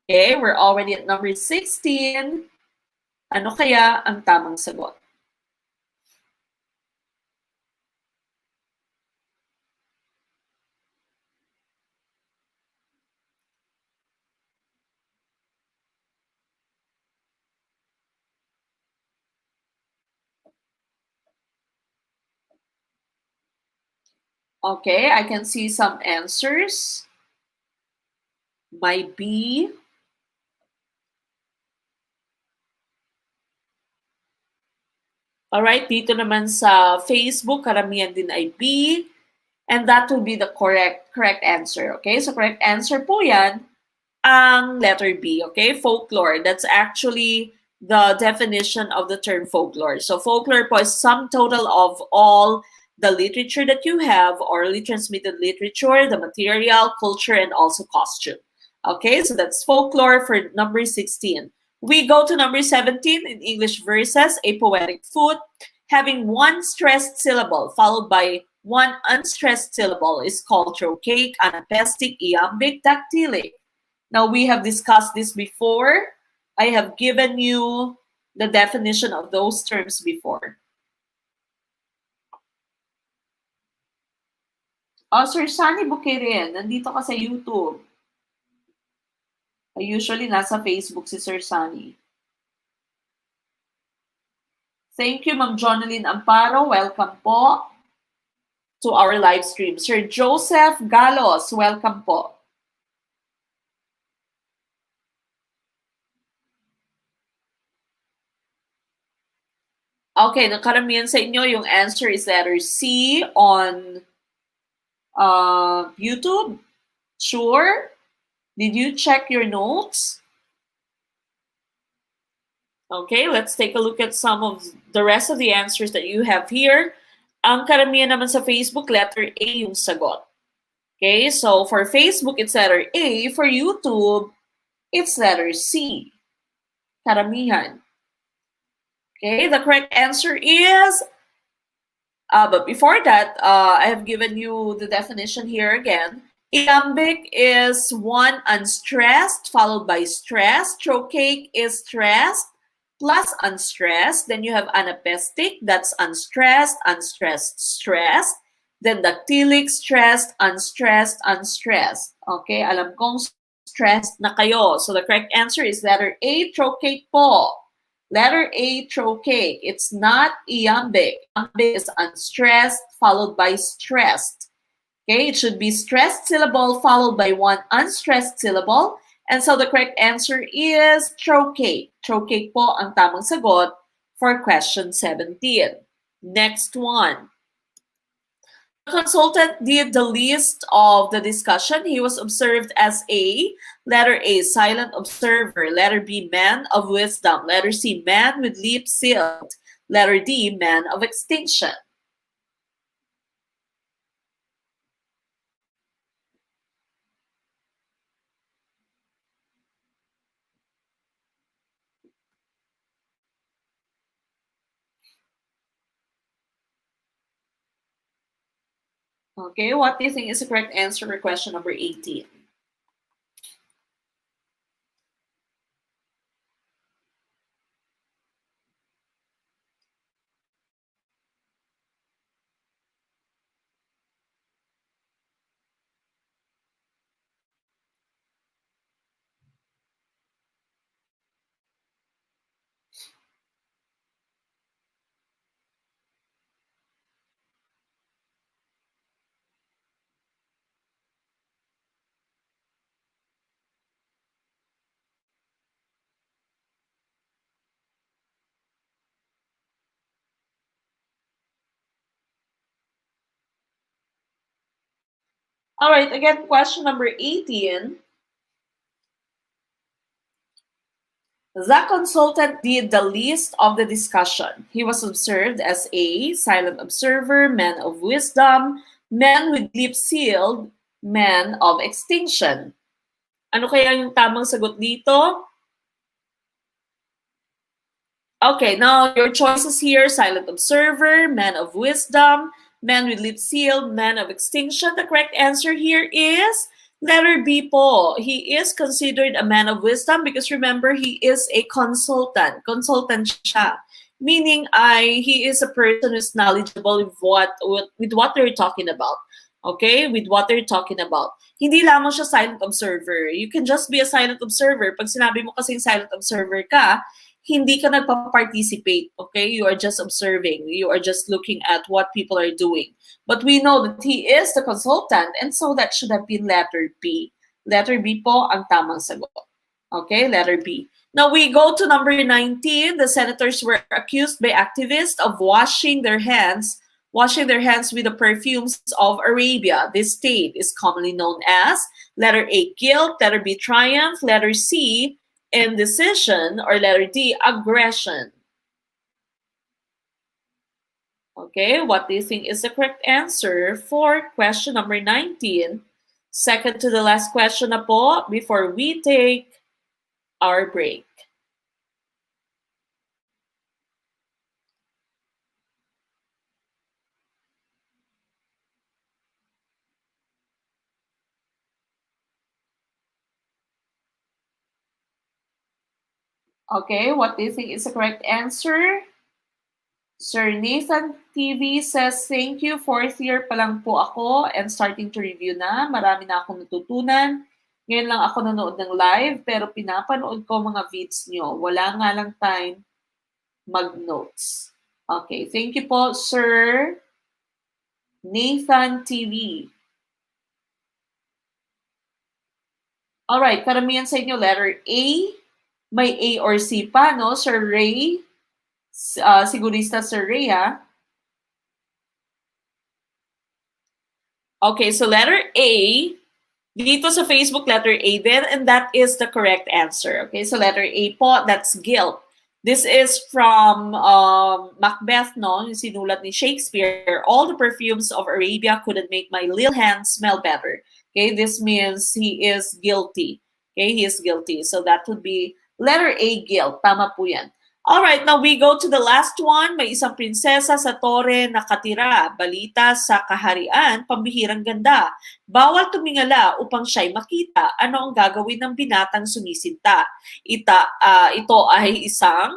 Okay, we're already at number 16. Ano kaya ang tamang sagot? Okay, I can see some answers. My B. Alright, dito naman sa Facebook, karamihan din ay B. And that will be the correct answer. Okay, so correct answer po yan, ang letter B. Okay, folklore. That's actually the definition of the term folklore. So folklore po is sum total of all the literature that you have, orally transmitted literature, the material, culture, and also costume. Okay, so that's folklore for number 16. We go to number 17 in English verses, a poetic foot. Having one stressed syllable followed by one unstressed syllable is called trochaic, anapestic, iambic, dactylic. Now, we have discussed this before. I have given you the definition of those terms before. Oh, Sir Sunny Bukirin, nandito ka sa YouTube. Usually, nasa Facebook si Sir Sunny. Thank you, Ma'am Jonalyn Amparo. Welcome po to our live stream. Sir Joseph Galos, welcome po. Okay, nakaramihan sa inyo, yung answer is letter C on YouTube. Sure? Did you check your notes? Okay, let's take a look at some of the rest of the answers that you have here. Ang karamihan naman sa Facebook, letter A yung sagot. Okay, so for Facebook, it's letter A. For YouTube, it's letter C. Karamihan. Okay, the correct answer is, but before that, I have given you the definition here again. Iambic is one unstressed followed by stress. Trochaic is stressed plus unstressed. Then you have anapestic, that's unstressed, unstressed, stressed. Then dactylic, stressed, unstressed, unstressed. Okay, alam kong stressed na kayo. So the correct answer is letter A, trochaic po. Letter A, trochaic. It's not iambic. Iambic is unstressed followed by stressed. Okay, it should be stressed syllable followed by one unstressed syllable. And so the correct answer is trochaic. Trochaic po ang tamang sagot for question 17. Next one. The consultant did the least of the discussion. He was observed as a, letter A, silent observer, letter B, man of wisdom, letter C, man with lips sealed, letter D, man of extinction. Okay, what do you think is the correct answer for question number 18? All right, again, question number 18. The consultant did the least of the discussion. He was observed as a silent observer, man of wisdom, man with lips sealed, man of extinction. Ano kaya yung tamang sagot dito? Okay, now your choices here, silent observer, man of wisdom, man with lips sealed, man of extinction. The correct answer here is letter B po. He is considered a man of wisdom because remember, he is a consultant. Consultant siya. Meaning he is a person who's knowledgeable with what they're talking about. Okay? With what they're talking about. Hindi lamang siya silent observer. You can just be a silent observer. Pag sinabi mo kasing silent observer ka, hindi ka nagpa-participate, okay? You are just observing. You are just looking at what people are doing. But we know that he is the consultant, and so that should have been letter B. Letter B po ang tamang sagot. Okay, letter B. Now we go to number 19. The senators were accused by activists of washing their hands with the perfumes of Arabia. This state is commonly known as letter A, guilt, letter B, triumph, letter C, indecision, or letter D, aggression. Okay, what do you think is the correct answer for question number 19? Second to the last question na po before we take our break. Okay, what do you think is the correct answer? Sir Nathan TV says, thank you. 4th year pa lang po ako and starting to review na. Marami na akong natutunan. Ngayon lang ako nanood ng live pero pinapanood ko mga vids nyo. Wala nga lang time mag-notes. Okay, thank you po, Sir Nathan TV. Alright, karamihan sa inyo, letter A. May A or C pa, no? Sir Ray, sigurista Sir Ray, ha? Okay, so letter A, dito sa Facebook, letter A din, and that is the correct answer. Okay, so letter A po, that's guilt. This is from Macbeth, no? Yung sinulat ni Shakespeare. All the perfumes of Arabia couldn't make my little hand smell better. Okay, this means he is guilty. Okay, he is guilty. So that would be letter A, guilt. Tama po yan. Alright, now we go to the last one. May isang prinsesa sa tore nakatira. Balita sa kaharian, pambihirang ganda. Bawal tumingala upang siya'y makita. Ano ang gagawin ng binatang sumisinta? Ito ay isang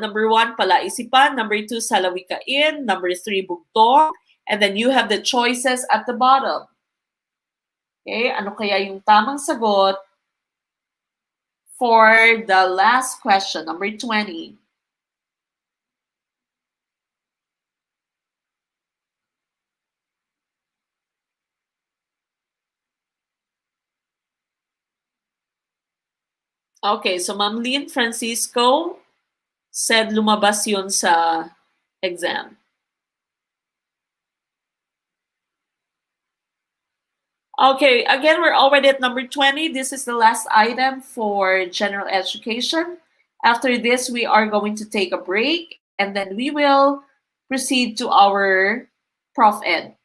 number 1, palaisipan. Number 2, salawikain. Number 3, bugtong. And then you have the choices at the bottom. Okay, ano kaya yung tamang sagot for the last question, number 20? Okay, so Ma'am Lynn Francisco said lumabas yun sa exam. Okay, again, we're already at number 20. This is the last item for general education. After this, we are going to take a break and then we will proceed to our ProfEd.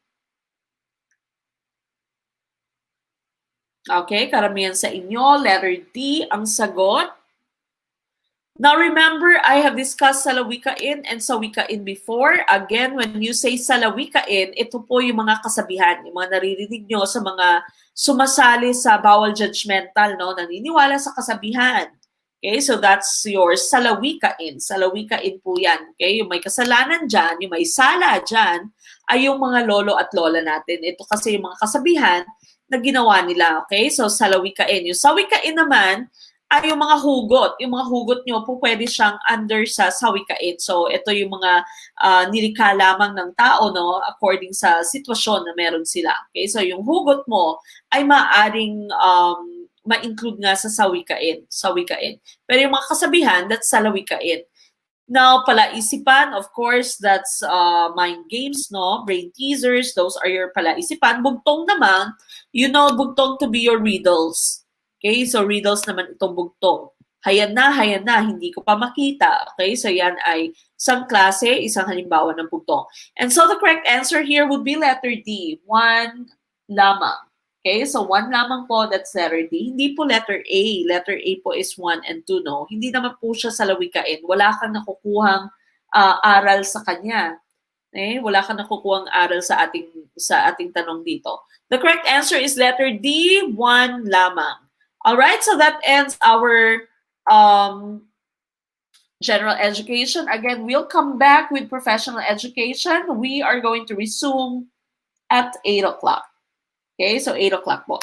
Okay, karamihan sa inyo, letter D ang sagot. Now remember, I have discussed salawikain and sawikain before. Again, when you say salawikain, ito po yung mga kasabihan, yung mga naririnig nyo sa mga sumasali sa bawal judgmental, no? Naniniwala sa kasabihan. Okay, so that's your salawikain. Salawikain po yan. Okay, yung may kasalanan dyan, yung may sala dyan, ay yung mga lolo at lola natin. Ito kasi yung mga kasabihan na ginawa nila. Okay, so salawikain. Yung sawikain naman, ay yung mga hugot. Yung mga hugot nyo po pwede siyang under sa sawikain. So, ito yung mga nilikha lamang ng tao, no? According sa sitwasyon na meron sila. Okay? So, yung hugot mo ay maaaring ma-include nga sa sawikain. Sawikain. Pero yung mga kasabihan, that's salawikain. Now, palaisipan, of course, that's mind games, no? Brain teasers, those are your palaisipan. Bugtong naman, you know bugtong to be your riddles. Okay, so riddles naman itong bugtong. Hayan na, hindi ko pa makita. Okay, so yan ay isang klase, isang halimbawa ng bugtong. And so the correct answer here would be letter D, 1 lamang. Okay, so 1 lamang po, that's letter D. Hindi po letter A. Letter A po is 1 and 2, no? Hindi naman po siya salawikain. Wala kang nakukuhang aral sa kanya. Wala kang nakukuhang aral sa ating tanong dito. The correct answer is letter D, 1 lamang. All right, so that ends our general education. Again, we'll come back with professional education. We are going to resume at 8 o'clock. Okay, so 8 o'clock po.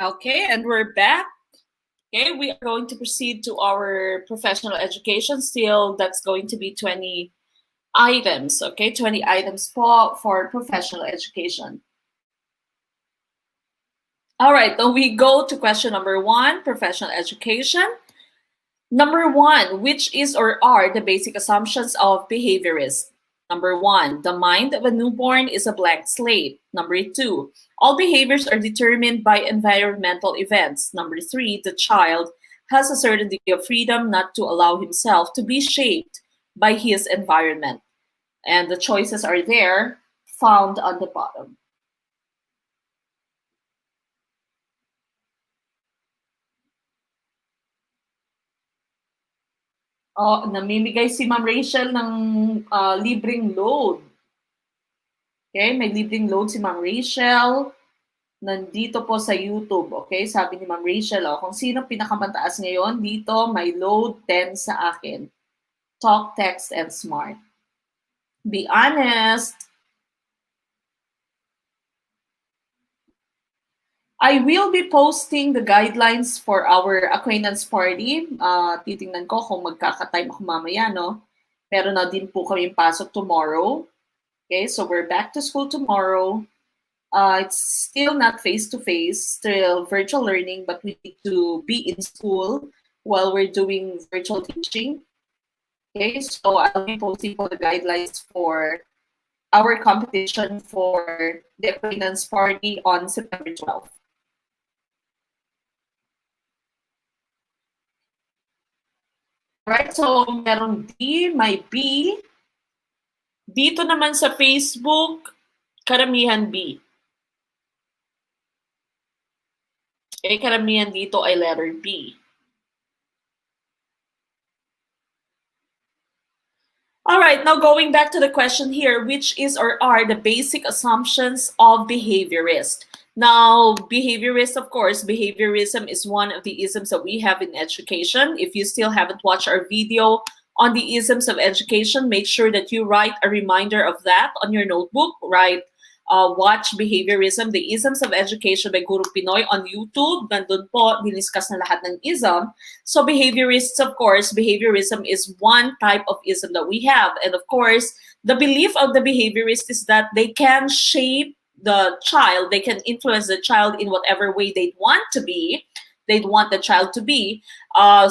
Okay, and we're back. Okay, we are going to proceed to our professional education. Still, that's going to be 20 items. Okay, 20 items for professional education. All right, then we go to question number 1, professional education. Number 1, which is or are the basic assumptions of behaviorists? Number 1, the mind of a newborn is a blank slate. Number 2, all behaviors are determined by environmental events. Number 3, the child has a certain degree of freedom not to allow himself to be shaped by his environment. And the choices are there, found on the bottom. Oh, namimigay si Ma'am Rachel ng libreng load. Okay, may libreng load si Ma'am Rachel. Nandito po sa YouTube, okay? Sabi ni Ma'am Rachel, kung sino pinakamataas ngayon, dito may load 10 sa akin. Talk, text, and smart. Be honest. I will be posting the guidelines for our acquaintance party. Titingnan ko kung magkaka-time ako mamaya, no? Pero na din po kami pasok tomorrow. Okay, so we're back to school tomorrow. It's still not face-to-face, still virtual learning, but we need to be in school while we're doing virtual teaching. Okay, so I'll be posting for the guidelines for our competition for the acquaintance party on September 12th. Alright, so meron D, may B. Dito naman sa Facebook, karamihan B. Okay, karamihan dito ay letter B. All right, now going back to the question here, which is or are the basic assumptions of behaviorist? Now, behaviorist, of course, behaviorism is one of the isms that we have in education. If you still haven't watched our video on the isms of education, make sure that you write a reminder of that on your notebook, right? Watch Behaviorism, the Isms of Education by Gurong Pinoy on YouTube. Nandun po, diniscuss na lahat ng ism. So behaviorists, of course, behaviorism is one type of ism that we have. And of course, the belief of the behaviorist is that they can shape the child, they can influence the child in whatever way they'd want to be, they'd want the child to be,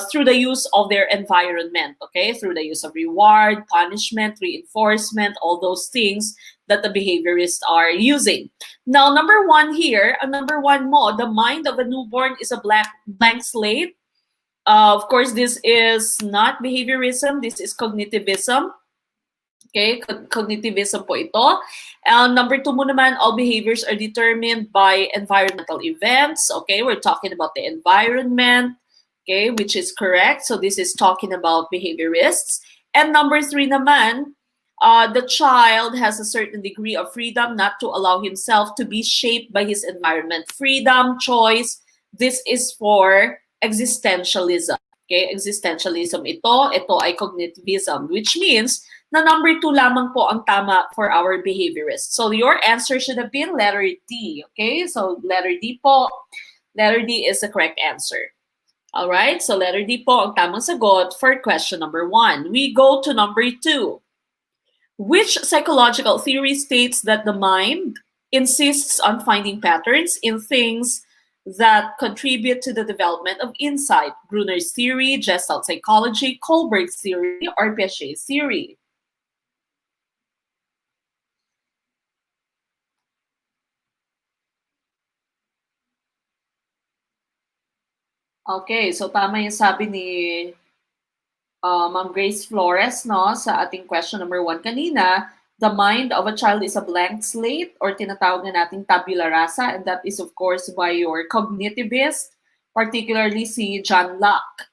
through the use of their environment, okay? Through the use of reward, punishment, reinforcement, all those things that the behaviorists are using. Now, number 1 here, number 1 mo, the mind of a newborn is a blank slate. Of course, this is not behaviorism, this is cognitivism. Okay, cognitivism po ito. Number 2 mo naman, all behaviors are determined by environmental events. Okay, we're talking about the environment, okay, which is correct. So this is talking about behaviorists. And number 3 naman, the child has a certain degree of freedom not to allow himself to be shaped by his environment. Freedom, choice, this is for existentialism. Okay, existentialism ito ay cognitivism, which means na number 2 lamang po ang tama for our behaviorists. So your answer should have been letter D. Okay, so letter D po. Letter D is the correct answer. All right, so letter D po ang tamang sagot for question number 1. We go to number 2. Which psychological theory states that the mind insists on finding patterns in things that contribute to the development of insight? Gruner's theory, Gestalt psychology, Kohlberg's theory, or Piaget's theory? Okay, so tama yung sabi ni Ma'am Grace Flores, no, sa ating question number 1 kanina. The mind of a child is a blank slate, or tinatawag na nating tabula rasa, and that is of course by your cognitivist, particularly si John Locke.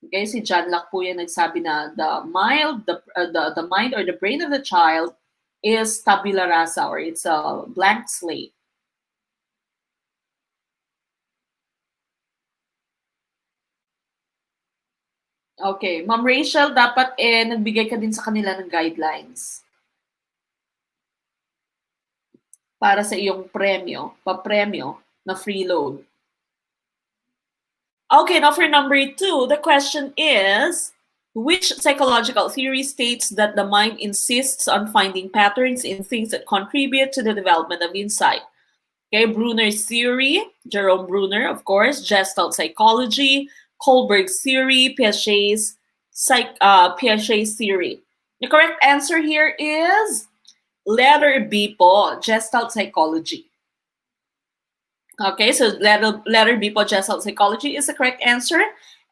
Okay, si John Locke po yan nagsabi na the mind or the brain of the child is tabula rasa, or it's a blank slate. Okay. Ma'am Rachel, dapat nagbigay ka din sa kanila ng guidelines para sa iyong papremyo na free load. Okay, now for number 2, the question is, which psychological theory states that the mind insists on finding patterns in things that contribute to the development of insight? Okay, Bruner's theory, Jerome Bruner, of course, Gestalt psychology, Kohlberg's theory, Piaget's theory. The correct answer here is letter B po, Gestalt psychology. Okay, so letter B po, Gestalt psychology is the correct answer.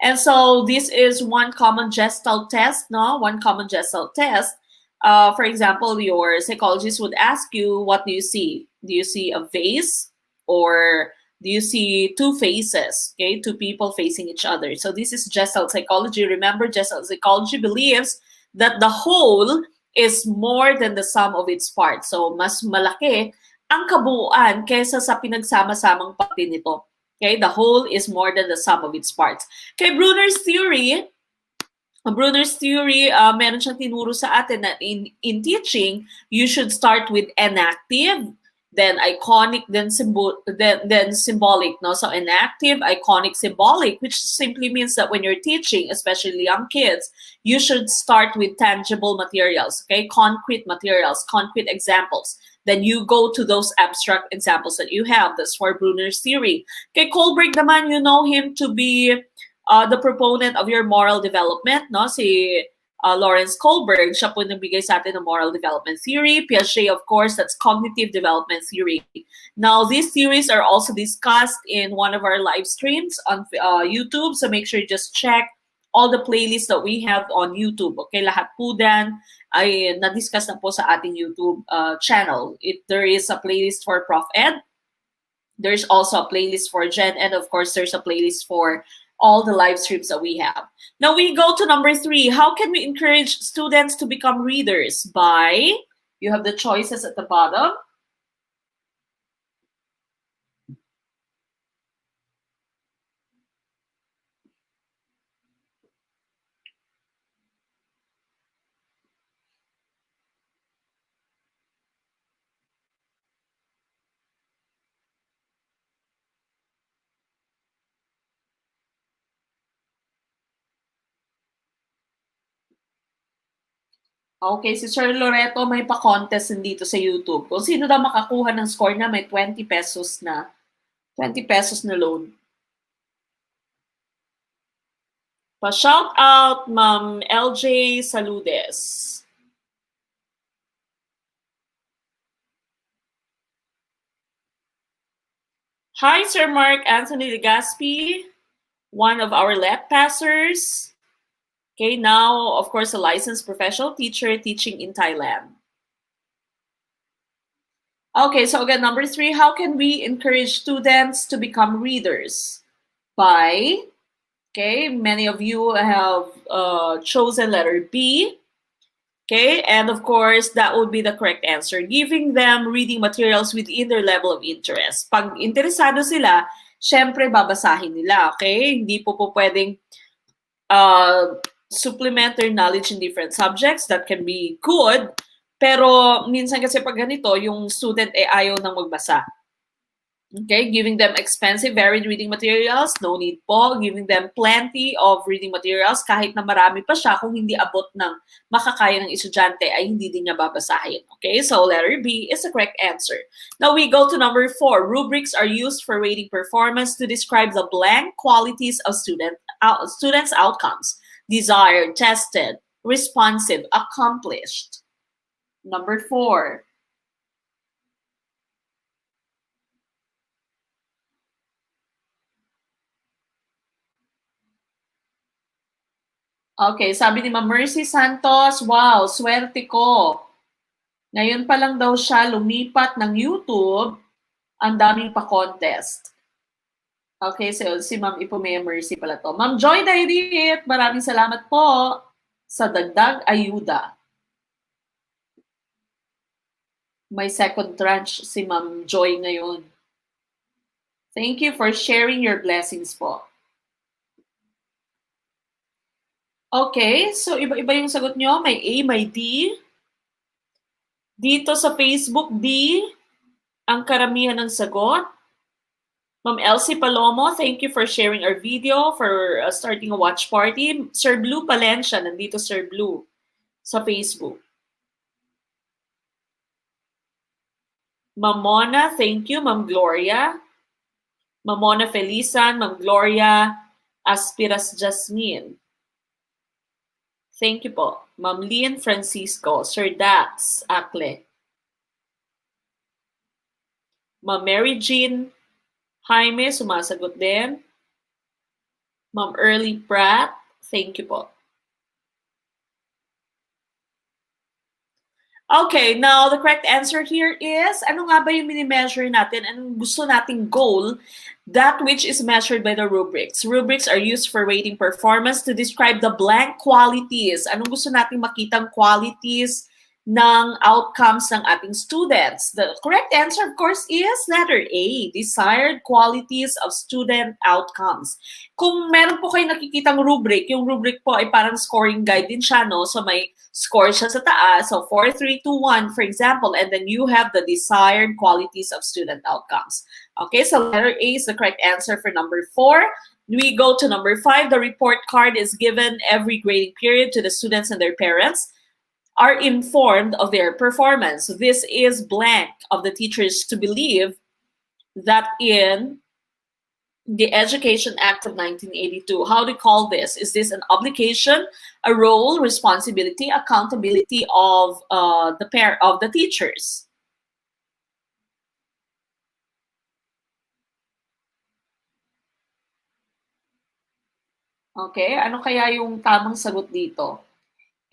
And so this is one common Gestalt test, no? One common Gestalt test. For example, your psychologist would ask you, what do you see? Do you see a vase, or do you see two faces? Okay, two people facing each other. So this is Gestalt psychology. Remember, Gestalt psychology believes that the whole is more than the sum of its parts. So mas malaki ang kabuuan kaysa sa pinagsama-samang parte nito. Okay, the whole is more than the sum of its parts. Okay, Bruner's theory, meron siyang tinuro sa atin na in teaching, you should start with enactive, then iconic, then symbolic. No? So enactive, iconic, symbolic, which simply means that when you're teaching, especially young kids, you should start with tangible materials, okay? Concrete materials, concrete examples. Then you go to those abstract examples that you have. That's for Bruner's theory. Okay, Kohlberg naman, you know him to be the proponent of your moral development, no? Si Lawrence Kohlberg, siya po nagbigay sa atin ng moral development theory. Piaget, of course, that's cognitive development theory. Now, these theories are also discussed in one of our live streams on YouTube, so make sure you just check all the playlists that we have on YouTube. Okay, lahat po dan ay na-discuss na po sa ating YouTube channel. There is a playlist for ProfEd. There's also a playlist for GenEd. Of course, there's a playlist for all the live streams that we have. Now we go to number 3. How can we encourage students to become readers? By, you have the choices at the bottom. Okay, si Sir Loreto may pa-contest dito sa YouTube. Kung sino daw makakuha ng score na may 20 pesos na 20 pesos na loan. Pa-shout out, Ma'am LJ Saludes. Hi, Sir Mark Anthony Legaspi, one of our LET passers. Okay, now, of course, a licensed professional teacher teaching in Thailand. Okay, so again, number 3, how can we encourage students to become readers? By, okay, many of you have chosen letter B. Okay, and of course, that would be the correct answer. Giving them reading materials within their level of interest. Pag interesado sila, syempre babasahin nila, okay? Hindi po pwedeng supplement their knowledge in different subjects. That can be good, pero minsan kasi pag ganito, yung student ayaw nang magbasa. Okay, giving them expensive, varied reading materials, no need po. Giving them plenty of reading materials, kahit na marami pa siya, kung hindi abot ng makakaya ng estudyante, ay hindi din niya babasahin. Okay, so letter B is the correct answer. Now we go to number 4. Rubrics are used for rating performance to describe the blank qualities of students' outcomes. Desired, tested, responsive, accomplished. Number 4. Okay, sabi ni Ma'am Mercy Santos, wow, swerte ko. Ngayon pa lang daw siya lumipat ng YouTube, ang daming pa-contest. Okay, so si Ma'am Ipumea Mercy pala to. Ma'am Joy Dairit, maraming salamat po sa dagdag ayuda. May second tranche si Ma'am Joy ngayon. Thank you for sharing your blessings po. Okay, so iba-iba yung sagot nyo. May A, may D. Dito sa Facebook, D ang karamihan ng sagot. Ma'am Elsie Palomo, thank you for sharing our video, for starting a watch party. Sir Blue Palencia, nandito Sir Blue sa Facebook. Ma'am Mona, thank you. Ma'am Gloria. Ma'am Mona Felisan, Ma'am Gloria Aspiras Jasmine. Thank you po. Ma'am Lian Francisco, Sir Dax Akle. Ma'am Mary Jean Jaime, sumasagot din. Ma'am Early Pratt, thank you po. Okay, now the correct answer here is, ano nga ba yung mini-measure natin? Anong gusto nating goal? That which is measured by the rubrics. Rubrics are used for rating performance to describe the blank qualities. Anong gusto nating makitang qualities ng outcomes ng ating students? The correct answer, of course, is letter A, desired qualities of student outcomes. Kung meron po kayo nakikitang rubric, yung rubric po ay parang scoring guide din siya, no? So may score siya sa taas, so 4, 3, 2, 1, for example, and then you have the desired qualities of student outcomes. Okay, so letter A is the correct answer for number 4. We go to number 5. The report card is given every grading period to the students and their parents are informed of their performance. This is blank of the teachers to believe that in the Education Act of 1982. How do you call this? Is this an obligation, a role, responsibility, accountability of the teachers? Okay, ano kaya yung tamang sagot dito?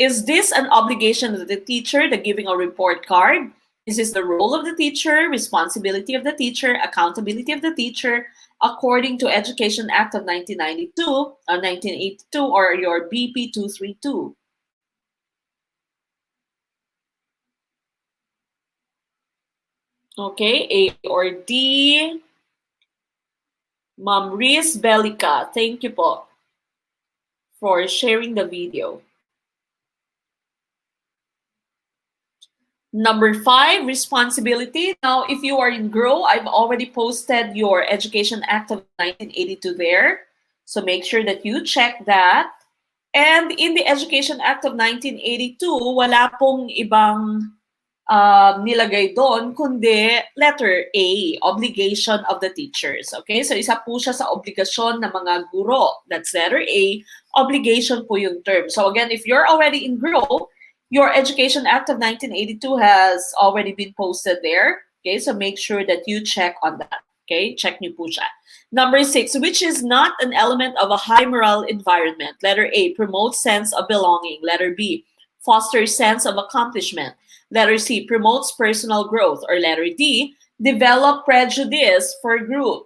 Is this an obligation of the teacher, the giving a report card? Is this the role of the teacher, responsibility of the teacher, accountability of the teacher, according to Education Act of 1992, 1982, or your BP 232? Okay, A or D. Ma'am Riz Belica, thank you po for sharing the video. Number 5, responsibility. Now, if you are in GROW, I've already posted your Education Act of 1982 there. So make sure that you check that. And in the Education Act of 1982, wala pong ibang nilagay doon, kundi letter A, obligation of the teachers. Okay? So isa po siya sa obligasyon ng mga guro. That's letter A. Obligation po yung term. So again, if you're already in GROW, your Education Act of 1982 has already been posted there. Okay, so make sure that you check on that. Okay, check niyo po siya. Number 6, which is not an element of a high moral environment. Letter A, promotes sense of belonging. Letter B, fosters sense of accomplishment. Letter C, promotes personal growth. Or letter D, develop prejudice for group.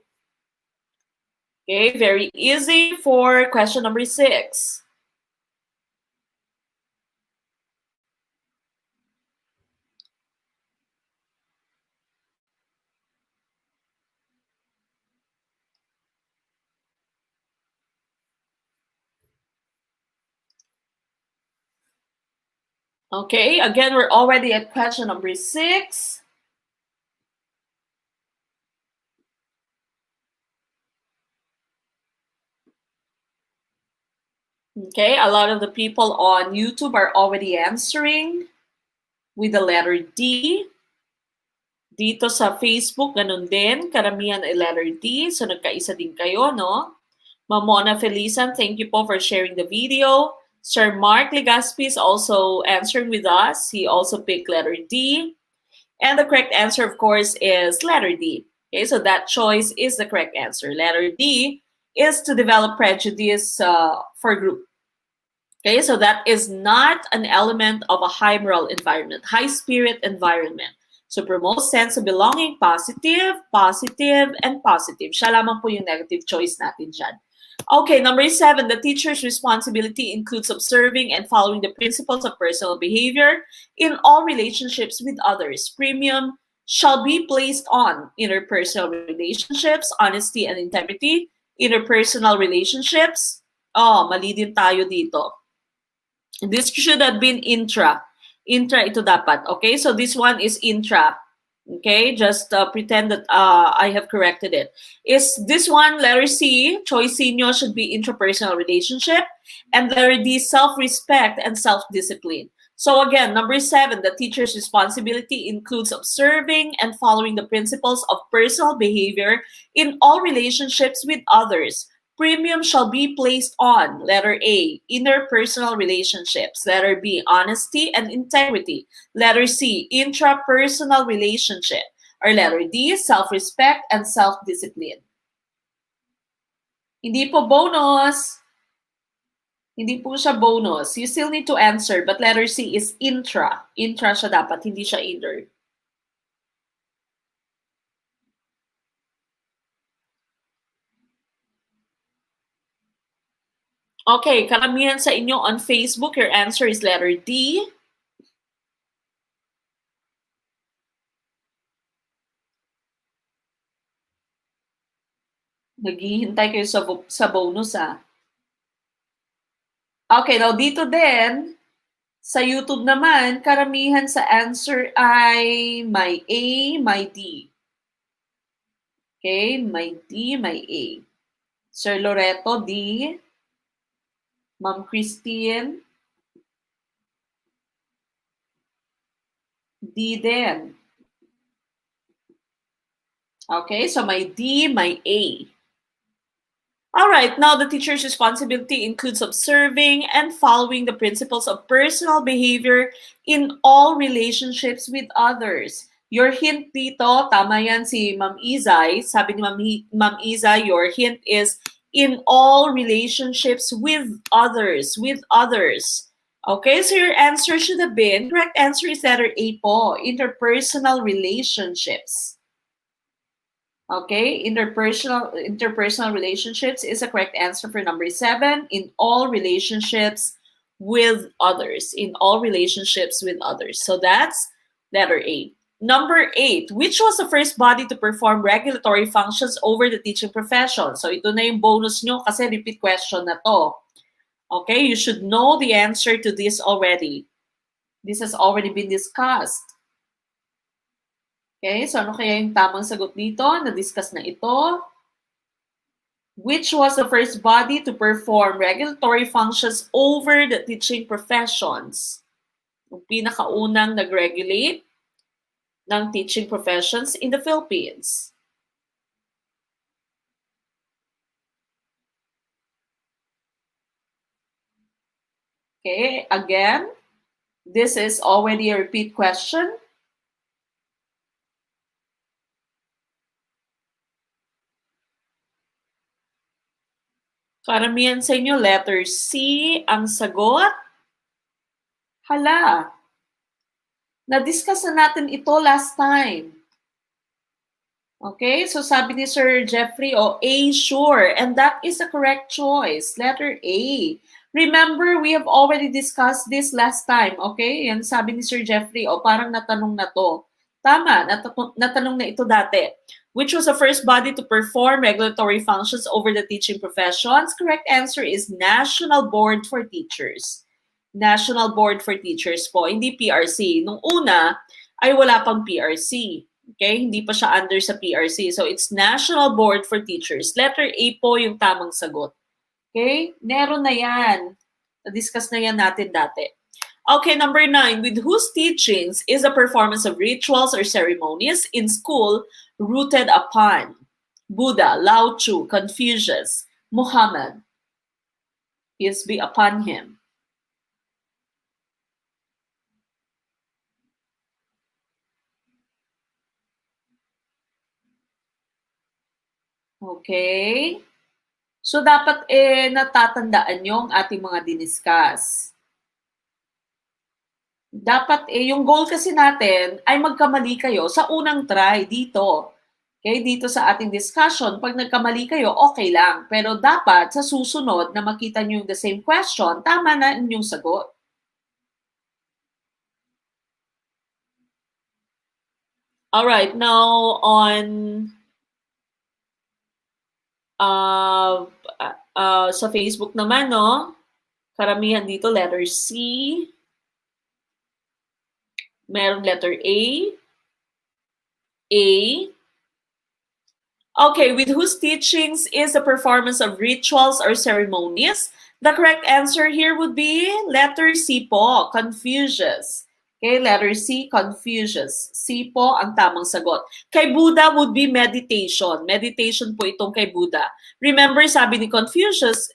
Okay, very easy for question number 6. Okay, again, we're already at question number 6. Okay, a lot of the people on YouTube are already answering with the letter D. Dito sa Facebook, ganun din. Karamihan ay letter D. So, nagkaisa din kayo, no? Mamona Felisan, thank you po for sharing the video. Sir Mark Legaspi is also answering with us. He also picked letter D. And the correct answer, of course, is letter D. Okay, so that choice is the correct answer. Letter D is to develop prejudice for group. Okay, so that is not an element of a high moral environment, high spirit environment. So promote sense of belonging, positive, positive, and positive. Siya lamang po yung negative choice natin dyan. Okay, number 7, the teacher's responsibility includes observing and following the principles of personal behavior in all relationships with others. Premium shall be placed on interpersonal relationships, honesty and integrity, interpersonal relationships. Oh, mali din tayo dito. This should have been intra. Intra ito dapat. Okay, so this one is intra. Okay, just pretend that I have corrected it. Is this one, letter C, choice inyo should be intrapersonal relationship, and letter D, self-respect and self-discipline. So again, number 7, the teacher's responsibility includes observing and following the principles of personal behavior in all relationships with others. Premium shall be placed on, letter A, interpersonal relationships, letter B, honesty and integrity, letter C, intrapersonal relationship, or letter D, self-respect and self-discipline. Hindi po bonus. Hindi po siya bonus. You still need to answer, but letter C is intra. Intra siya dapat, hindi siya inter. Okay, karamihan sa inyo on Facebook, your answer is letter D. Naghihintay kayo sa bonus, ah. Okay, now dito din, sa YouTube naman, karamihan sa answer ay may A, may D. Okay, may D, may A. Sir Loreto, D. Ma'am Christine, D din. Okay, so may D, may A. All right, now the teacher's responsibility includes observing and following the principles of personal behavior in all relationships with others. Your hint dito, tama yan si Ma'am Izay. Sabi ni Ma'am Izay, your hint is in all relationships with others, with others. Okay, so your answer should have been, correct answer is letter A po, interpersonal relationships. Okay, interpersonal relationships is a correct answer for number 7. In all relationships with others. In all relationships with others. So that's letter A. Number 8, which was the first body to perform regulatory functions over the teaching profession? So ito na yung bonus nyo kasi repeat question na to. Okay, you should know the answer to this already. This has already been discussed. Okay, so ano kaya yung tamang sagot dito? Na-discuss na ito. Which was the first body to perform regulatory functions over the teaching professions? Yung pinakaunang nag-regulate ng teaching professions in the Philippines. Okay, again, this is already a repeat question. Karamihan sa inyo, letter C ang sagot. Hala, na-discuss na natin ito last time. Okay, so sabi ni Sir Jeffrey, A, sure. And that is the correct choice. Letter A. Remember, we have already discussed this last time. Okay, yan sabi ni Sir Jeffrey, parang natanong na to. Tama, natanong na ito dati. Which was the first body to perform regulatory functions over the teaching professions? Correct answer is National Board for Teachers. National Board for Teachers po, hindi PRC. Nung una, ay wala pang PRC. Okay, hindi pa siya under sa PRC. So it's National Board for Teachers. Letter A po yung tamang sagot. Okay, meron na yan. Na-discuss na yan natin dati. Okay, number 9. With whose teachings is the performance of rituals or ceremonies in school rooted upon? Buddha, Lao Tzu, Confucius, Muhammad. Peace be upon him. Okay. So, dapat natatandaan yung ating mga diniscuss. Dapat yung goal kasi natin ay magkamali kayo sa unang try dito. Okay, dito sa ating discussion, pag nagkamali kayo, okay lang. Pero dapat sa susunod na makita nyo yung the same question, tama na inyong sagot. Alright, now on sa Facebook naman, no? Karamihan dito, letter C. Merong letter A. A. Okay, with whose teachings is the performance of rituals or ceremonies? The correct answer here would be letter C po, Confucius. Okay, letter C, Confucius. C po ang tamang sagot. Kay Buddha would be meditation. Meditation po itong kay Buddha. Remember, sabi ni Confucius,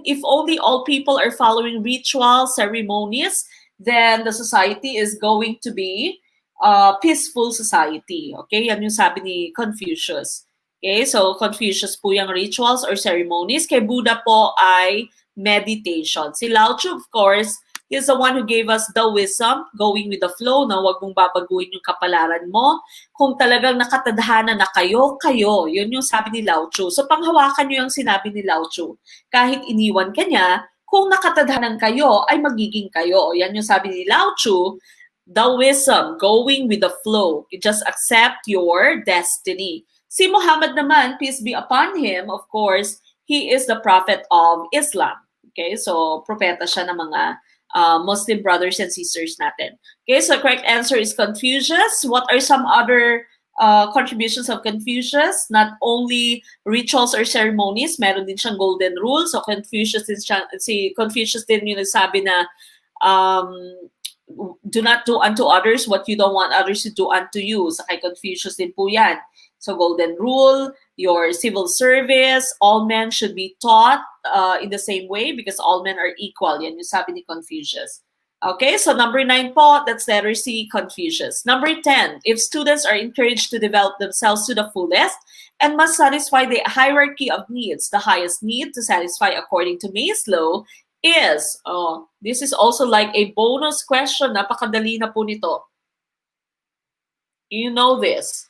if only all people are following rituals, ceremonies, then the society is going to be a peaceful society. Okay, yan yung sabi ni Confucius. Okay, so Confucius po yung rituals or ceremonies. Kay Buddha po ay meditation. Si Lao Tzu, of course, is the one who gave us the wisdom, going with the flow, na huwag mong babaguhin yung kapalaran mo. Kung talagang nakatadhana na kayo, kayo. Yun yung sabi ni Lao Tzu. So panghawakan nyo yung sinabi ni Lao Tzu. Kahit iniwan ka niya, kung nakatadhanan kayo, ay magiging kayo. Yan yung sabi ni Lao Tzu, the wisdom, going with the flow. You just accept your destiny. Si Muhammad naman, peace be upon him, of course, he is the prophet of Islam. Okay, so propeta siya ng mga Muslim brothers and sisters natin. Okay, so correct answer is Confucius. What are some other contributions of Confucius? Not only rituals or ceremonies, meron din siyang golden rule. So Confucius din yung nagsabi na do not do unto others what you don't want others to do unto you. Sa kay Confucius din po yan. So golden rule, your civil service, all men should be taught in the same way because all men are equal. Yan yung sabi ni Confucius. Okay, so number 9 po, that's letter C, Confucius. Number 10, if students are encouraged to develop themselves to the fullest and must satisfy the hierarchy of needs, the highest need to satisfy according to Maslow is, this is also like a bonus question, napakadali na po nito. You know this.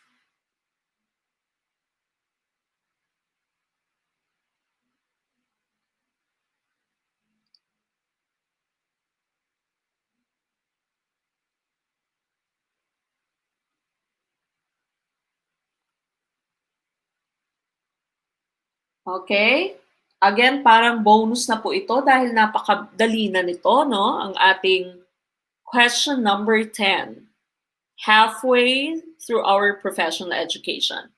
Okay? Again, parang bonus na po ito dahil napakadali na nito, no? Ang ating question number 10. Halfway through our professional education.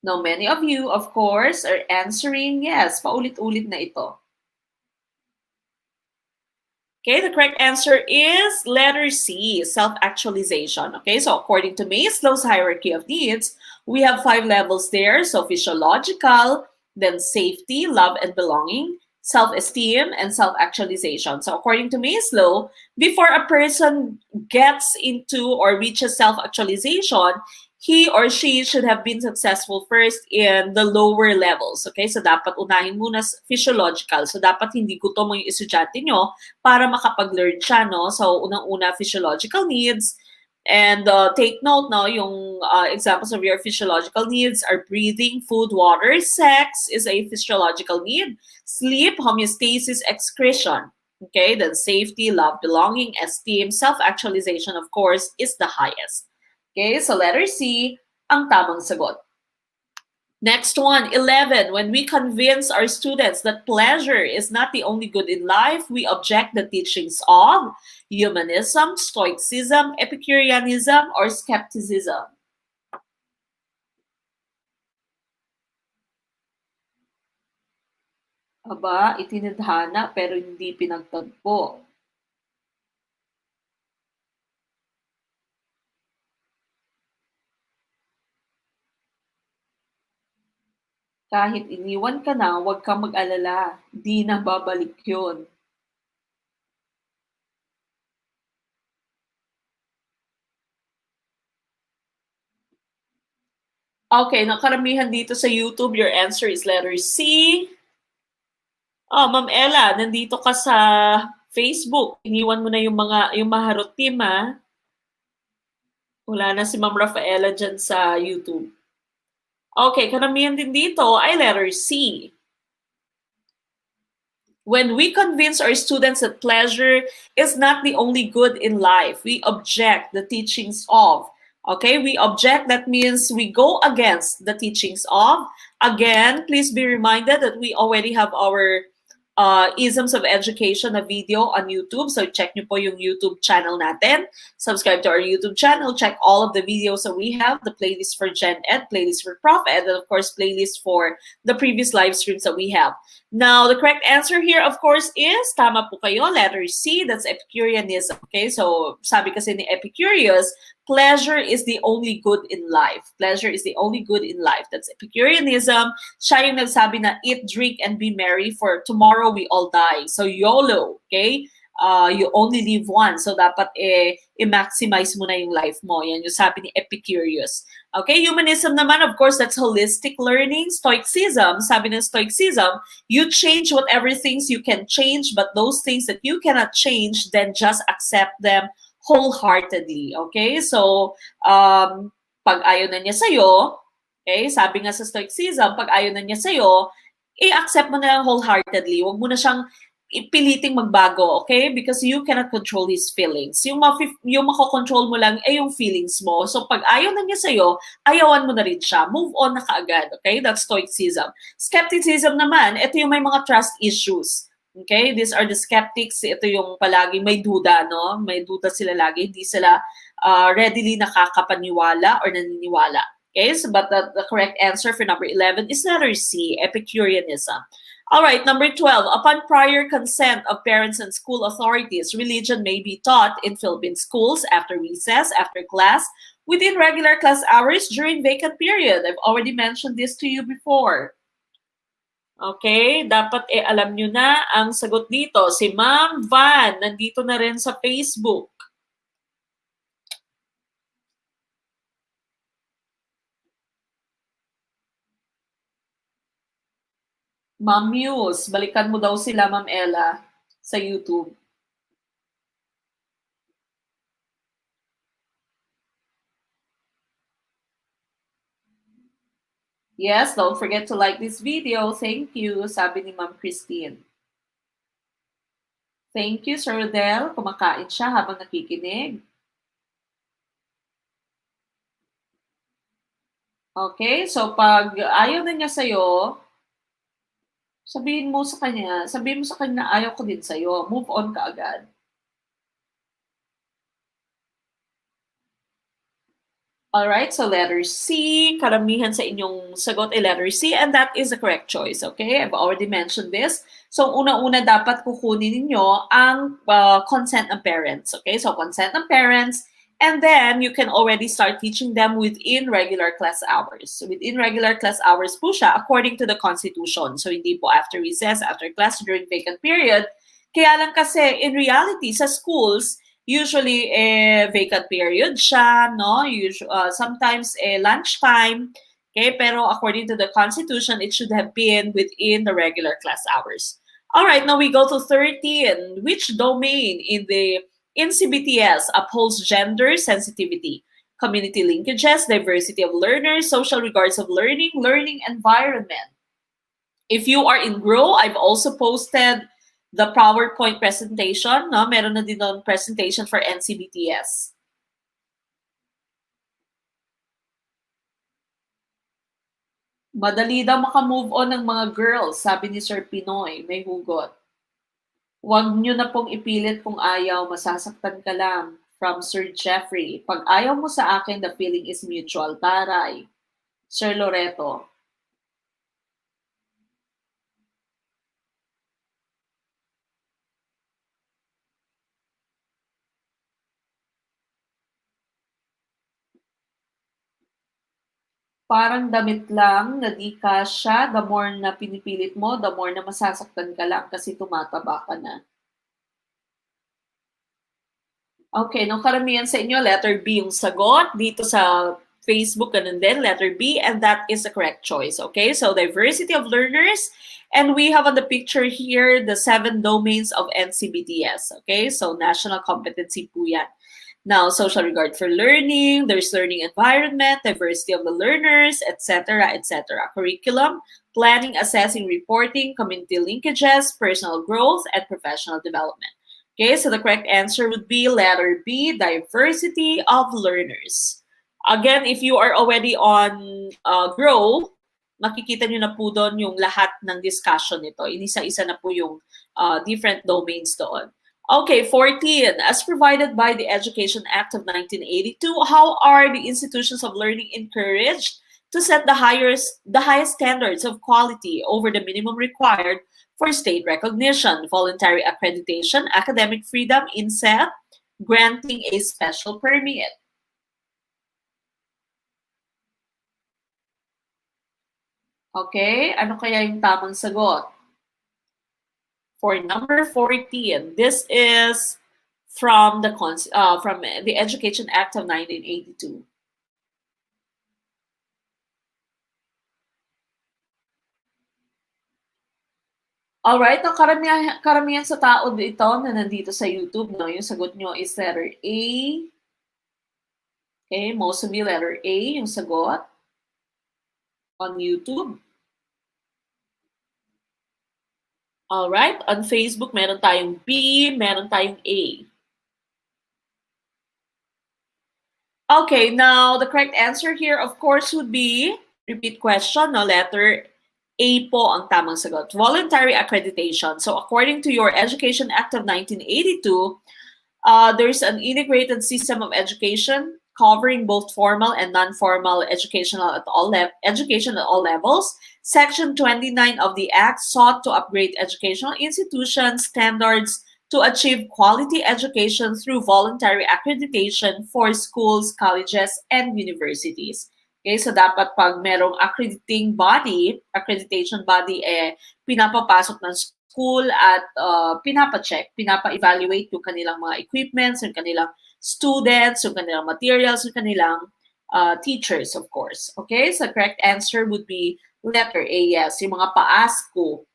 Now, many of you, of course, are answering yes. Paulit-ulit na ito. Okay, the correct answer is letter C, self-actualization. Okay, so according to Maslow's hierarchy of needs, we have 5 levels there. So physiological, then safety, love and belonging, self-esteem, and self-actualization. So according to Maslow, before a person gets into or reaches self-actualization, he or she should have been successful first in the lower levels. Okay, so dapat unahin muna physiological. So dapat hindi gutom yung estudyante nyo para makapag-learn siya, no? So unang-una, physiological needs. And take note, no, yung examples of your physiological needs are breathing, food, water. Sex is a physiological need. Sleep, homeostasis, excretion. Okay, then safety, love, belonging, esteem, self-actualization, of course, is the highest. Okay, so letter C, ang tamang sagot. Next one, 11. When we convince our students that pleasure is not the only good in life, we object the teachings of humanism, stoicism, epicureanism, or skepticism. Aba, itinadhana pero hindi pinagtagpo. Kahit iniwan ka na, huwag kang mag-alala. Di na babalik yun. Okay, nakaramihan dito sa YouTube, your answer is letter C. Oh, Ma'am Ella, nandito ka sa Facebook. Iniwan mo na yung maharot team, ha? Wala na si Ma'am Rafaela dyan sa YouTube. Okay, karamihan din dito ay letter C. When we convince our students that pleasure is not the only good in life, we object the teachings of. Okay, we object, that means we go against the teachings of. Again, please be reminded that we already have our Isms of Education na video on YouTube. So check nyo po yung YouTube channel natin. Subscribe to our YouTube channel. Check all of the videos that we have. The playlist for GenEd, playlist for ProfEd, and of course, playlist for the previous live streams that we have. Now, the correct answer here, of course, is tama po kayo. Letter C, that's Epicureanism. Okay, so sabi kasi ni Epicurus, pleasure is the only good in life. Pleasure is the only good in life. That's Epicureanism. Siya yung nagsabi na eat, drink, and be merry for tomorrow we all die. So YOLO, okay? You only live once. So dapat i-maximize mo na yung life mo. Yan yung sabi ni Epicurus. Okay, humanism naman, of course, that's holistic learning. Stoicism, sabi ng Stoicism, you change whatever things you can change, but those things that you cannot change, then just accept them wholeheartedly. Okay, so pag ayaw na niya sa'yo, okay, sabi nga sa Stoicism, pag ayaw na niya sa'yo, i-accept mo na lang wholeheartedly. Huwag mo na siyang piliting magbago, okay? Because you cannot control his feelings. Yung makokontrol mo lang yung feelings mo. So pag ayaw na niya sa'yo, ayawan mo na rin siya. Move on na kaagad, okay? That's Stoicism. Skepticism naman, ito yung may mga trust issues. Okay? These are the skeptics. Ito yung palagi may duda, no? May duda sila lagi. Hindi sila readily nakakapaniwala or naniniwala. Okay? So, but the correct answer for number 11 is letter C, Epicureanism. All right, number 12. Upon prior consent of parents and school authorities, religion may be taught in Philippine schools after recess, after class, within regular class hours, during vacant period. I've already mentioned this to you before. Okay, dapat alam nyo na ang sagot dito. Si Ma'am Van, nandito na rin sa Facebook. Ma'am Muse, balikan mo daw sila, Ma'am Ella, sa YouTube. Yes, don't forget to like this video. Thank you, sabi ni Ma'am Christine. Thank you, Sir Rodel. Kumakain siya habang nakikinig. Okay, so pag ayaw na niya sa'yo, sabihin mo sa kanya na ayaw ko din sa'yo. Move on ka agad. Alright, so letter C. Karamihan sa inyong sagot ay letter C, and that is the correct choice, okay? I've already mentioned this. So, una-una dapat kukunin ninyo ang consent ng parents, okay? So, consent ng parents, and then you can already start teaching them within regular class hours. So, within regular class hours po siya, according to the Constitution. So, hindi po after recess, after class, during vacant period. Kaya lang kasi, in reality, sa schools, usually vacant period siya, no? Sometimes lunchtime, okay? Pero according to the Constitution, it should have been within the regular class hours. All right, now we go to 13. Which domain in the NCBTS upholds gender sensitivity, community linkages, diversity of learners, social regards of learning, learning environment? If you are in Grow, I've also posted the PowerPoint presentation, no? Meron na din doon presentation for NCBTS. Madali daw makamove on ng mga girls, sabi ni Sir Pinoy, may hugot. Huwag nyo na pong ipilit kung ayaw, masasaktan ka lang. From Sir Jeffrey, pag ayaw mo sa akin, the feeling is mutual. Taray. Sir Loreto. Parang damit lang na di kasya, the more na pinipilit mo, the more na masasaktan ka lang kasi tumataba ka na. Okay, nung karamihan sa inyo, letter B yung sagot. Dito sa Facebook, ganun din, letter B, and that is the correct choice. Okay, so diversity of learners, and we have on the picture here the 7 domains of NCBTS. Okay, so national competency po yan. Now, social regard for learning, there's learning environment, diversity of the learners, etc., etc. Curriculum, planning, assessing, reporting, community linkages, personal growth, and professional development. Okay, so the correct answer would be letter B, diversity of learners. Again, if you are already on Grow, makikita nyo na po doon yung lahat ng discussion nito. Inisa-isa na po yung different domains doon. Okay, 14. As provided by the Education Act of 1982, how are the institutions of learning encouraged to set the highest standards of quality over the minimum required for state recognition, voluntary accreditation, academic freedom, inset, granting a special permit? Okay, ano kaya yung tamang sagot? For number 14, this is from the Education Act of 1982. Alright, ang karamihan sa tao dito na nandito sa YouTube, no, yung sagot nyo is letter A. Okay, most of you letter A yung sagot on YouTube. Alright, on Facebook meron tayong B, meron tayong A. Okay, now the correct answer here, of course, would be, repeat question, no, letter A po ang tamang sagot. Voluntary accreditation. So according to your Education Act of 1982, there's an integrated system of education covering both formal and non-formal education at all levels. Section 29 of the Act sought to upgrade educational institutions standards to achieve quality education through voluntary accreditation for schools, colleges, and universities. Okay, so dapat pag merong accreditation body, pinapapasok ng school at pinapa-check, pinapa-evaluate yung kanilang mga equipments, yung kanilang students, yung kanilang materials, yung kanilang teachers, of course. Okay, so correct answer would be letter A, yes. Yung mga PAASCO,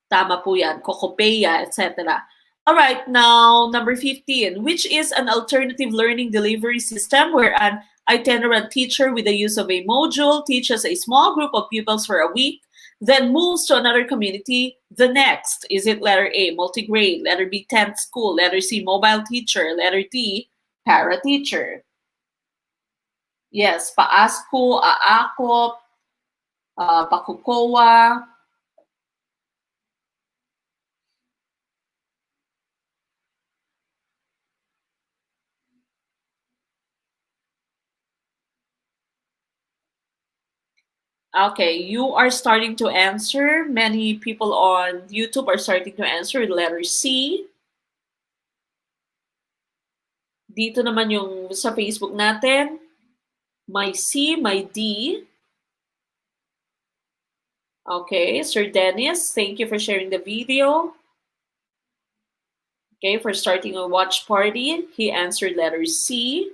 tama po yan, Kokopeya, etc. All right, now number 15, which is an alternative learning delivery system where an itinerant teacher with the use of a module teaches a small group of pupils for a week, then moves to another community the next. Is it letter A, multigrade, letter B, tent school, letter C, mobile teacher, letter D, para teacher? Yes, PAASCO, AACOP, PAKUKOA. Okay, you are starting to answer. Many people on YouTube are starting to answer the letter C. Dito naman yung sa Facebook natin, may C, may D. Okay, Sir Dennis, thank you for sharing the video. Okay, for starting a watch party, he answered letter C.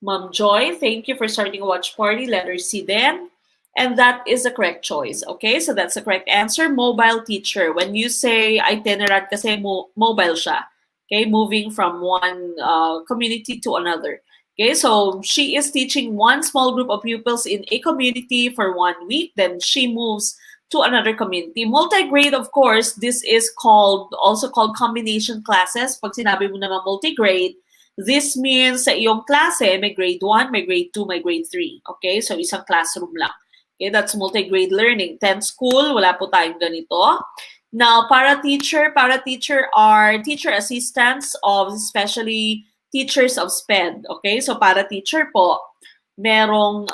Ma'am Joy, thank you for starting a watch party, letter C then. And that is the correct choice. Okay, so that's the correct answer. Mobile teacher. When you say itinerant, kasi mobile siya. Okay, moving from one community to another. Okay, so she is teaching one small group of pupils in a community for 1 week. Then she moves to another community. Multi-grade, of course, this is also called combination classes. Pag sinabi mo naman multi-grade, this means sa iyong klase, may grade 1, may grade 2, may grade 3. Okay, so isang classroom lang. Okay, that's multi-grade learning. 10 school, wala po tayong ganito. Now, para-teacher are teacher assistants of especially teachers of SPED. Okay, so para-teacher po, merong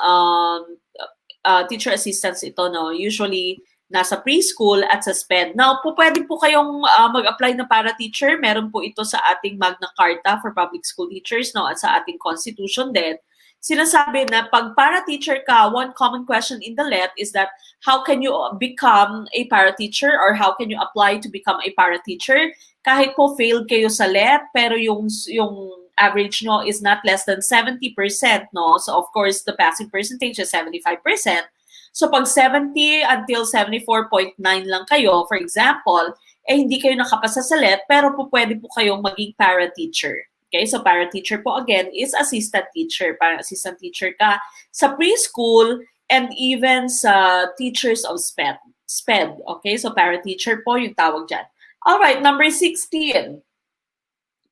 teacher assistants ito, no? Usually, nasa preschool at sa SPED. Now, pwede po kayong mag-apply na para-teacher. Meron po ito sa ating Magna Carta for Public School Teachers, no? At sa ating Constitution din. Sinasabi na pag para-teacher ka, one common question in the LET is that how can you become a para-teacher or how can you apply to become a para-teacher? Kahit po failed kayo sa LET, pero yung average nyo is not less than 70%, no? So of course, the passing percentage is 75%. So pag 70 until 74.9 lang kayo, for example, hindi kayo nakapasa sa LET, pero po pwede po kayong maging para-teacher. Okay, so para-teacher po again is assistant teacher. Parang assistant teacher ka sa preschool and even sa teachers of SPED. Okay, so para-teacher po yung tawag dyan. Alright, number 16.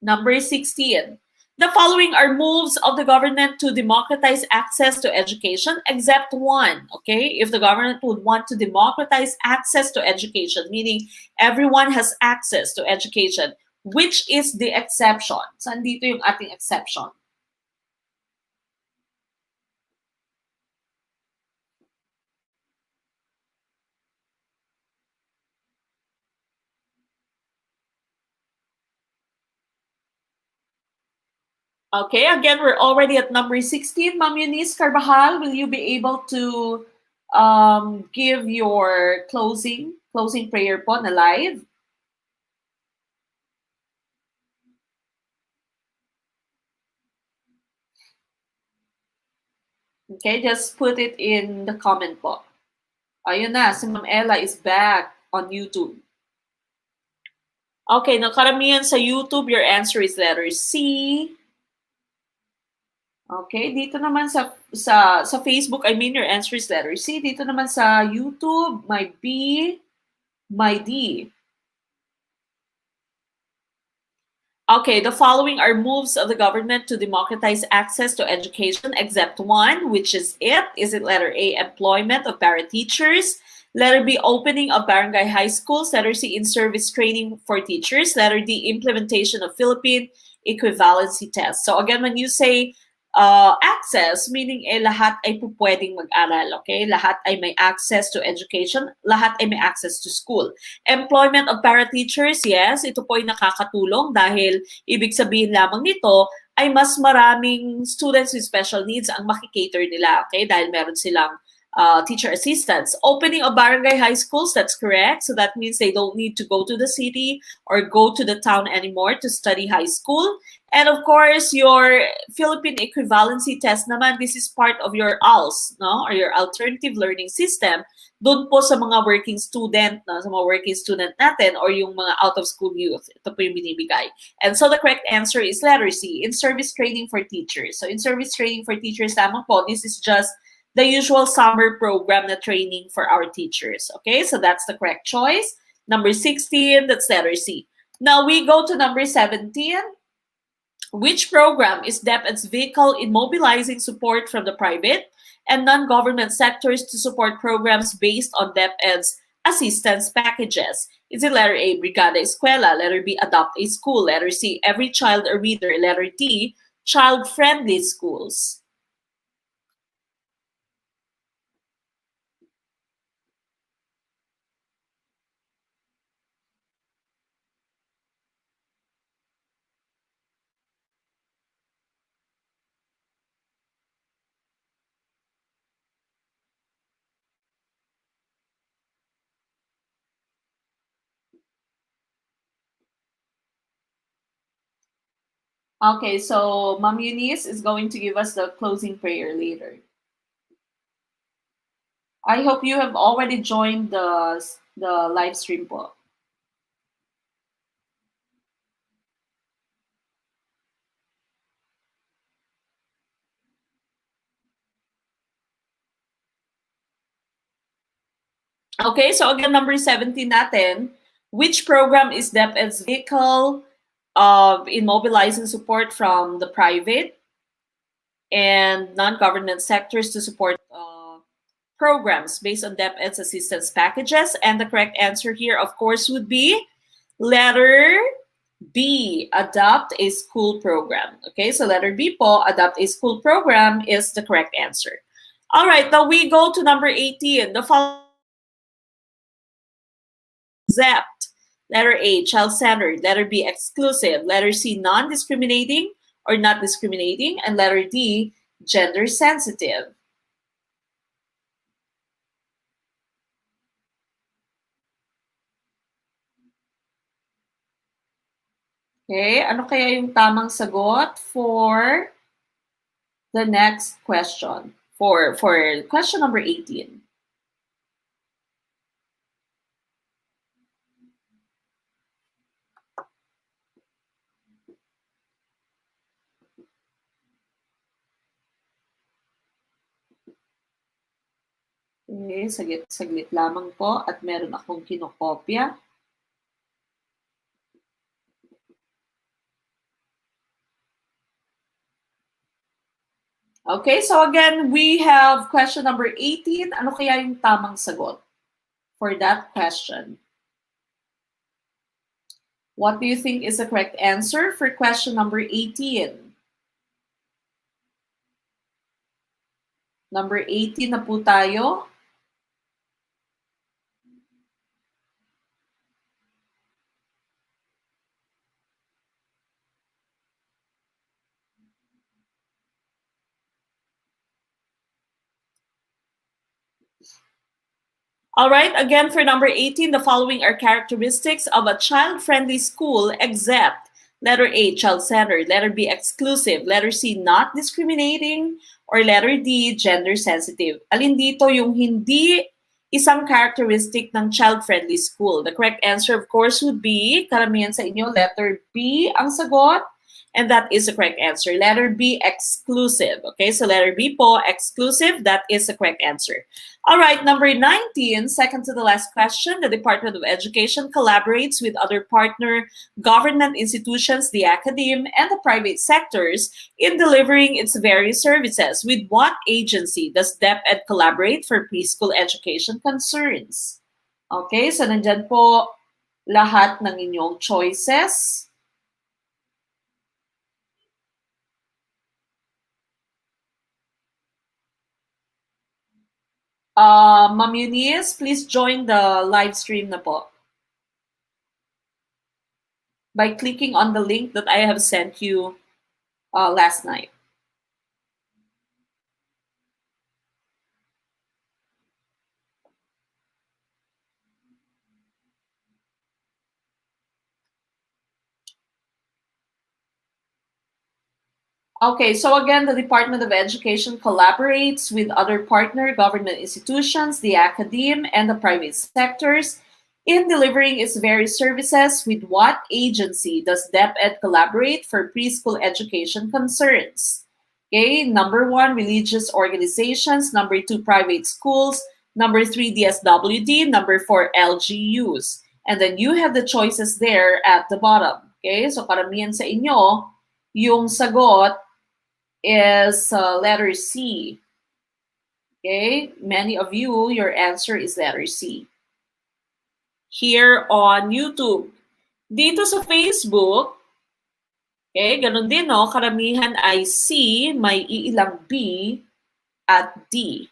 Number 16. The following are moves of the government to democratize access to education, except one, okay? If the government would want to democratize access to education, meaning everyone has access to education, which is the exception? Saan dito yung ating exception? Okay, again, we're already at number 16. Ma'am Eunice Carvajal, will you be able to give your closing prayer po na live? Okay, just put it in the comment po. Ayun na, si Ma'am Ella is back on YouTube. Okay, now karamihan sa YouTube, your answer is letter C. Okay, dito naman sa Facebook, I mean your answer is letter C. Dito naman sa YouTube, my B, my D. Okay, the following are moves of the government to democratize access to education, except one, which is it. Is it letter A, employment of para-teachers? Letter B, opening of barangay high schools. Letter C, in-service training for teachers. Letter D, implementation of Philippine equivalency test. So again, when you say access, meaning lahat ay pwedeng mag-aral, okay? Lahat ay may access to education, lahat ay may access to school. Employment of para-teachers, yes, ito po ay nakakatulong dahil ibig sabihin lamang nito ay mas maraming students with special needs ang makikater nila, okay? Dahil meron silang teacher assistants. Opening of barangay high schools, that's correct. So that means they don't need to go to the city or go to the town anymore to study high school. And of course, your Philippine equivalency test naman, this is part of your ALS, no? Or your alternative learning system. Doon po sa mga working student, no? Sa mga working student natin or yung mga out-of-school youth. Ito po yung binibigay. And so the correct answer is letter C, in-service training for teachers. So in-service training for teachers, lamang po, this is just the usual summer program na training for our teachers. Okay, so that's the correct choice. Number 16, that's letter C. Now we go to number 17. Which program is D.its vehicle in mobilizing support from the private and non-government sectors to support programs based on D.its assistance packages? Is it letter A, Brigada Escuela, letter B, Adopt a School, letter C, Every Child a Reader, letter D, Child-Friendly Schools? Okay, so Ma'am Eunice is going to give us the closing prayer later. I hope you have already joined the live stream po. Okay, so again, number 17 natin. Which program is D.its vehicle in mobilizing support from the private and non-government sectors to support programs based on D.its assistance packages? And the correct answer here, of course, would be letter B, Adopt a School Program. Okay, so letter B po, Adopt a School Program is the correct answer. All right, now we go to number 18. The following exempt. Letter A, child-centered. Letter B, exclusive. Letter C, non-discriminating or not discriminating. And letter D, gender-sensitive. Okay, ano kaya yung tamang sagot for the next question? For question number 18. Okay, saglit lamang po at meron akong kinokopya. Okay, so again, we have question number 18. Ano kaya yung tamang sagot for that question? What do you think is the correct answer for question number 18? Number 18 na po tayo. All right, again for number 18, the following are characteristics of a child-friendly school except letter A, child-centered, letter B, exclusive, letter C, not discriminating, or letter D, gender-sensitive. Alin dito yung hindi isang characteristic ng child-friendly school? The correct answer, of course, would be, karamihan sa inyo, letter B ang sagot. And that is the correct answer. Letter B, exclusive. Okay, so letter B po, exclusive. That is the correct answer. All right, number 19, second to the last question. The Department of Education collaborates with other partner government institutions, the academe, and the private sectors in delivering its various services. With what agency does DepEd collaborate for preschool education concerns? Okay, so nandyan po lahat ng inyong choices. Ma'am Eunice, please join the live stream na po by clicking on the link that I have sent you last night. Okay, so again, the Department of Education collaborates with other partner government institutions, the academe, and the private sectors in delivering its various services. With what agency does DepEd collaborate for preschool education concerns? Okay, number one, religious organizations. Number two, private schools. Number three, DSWD. Number four, LGUs. And then you have the choices there at the bottom. Okay, so karamihan sa inyo, yung sagot is letter C. Okay, many of you, your answer is letter C. Here on YouTube. Dito sa Facebook, okay, ganun din, no? Karamihan ay C, may iilang B at D.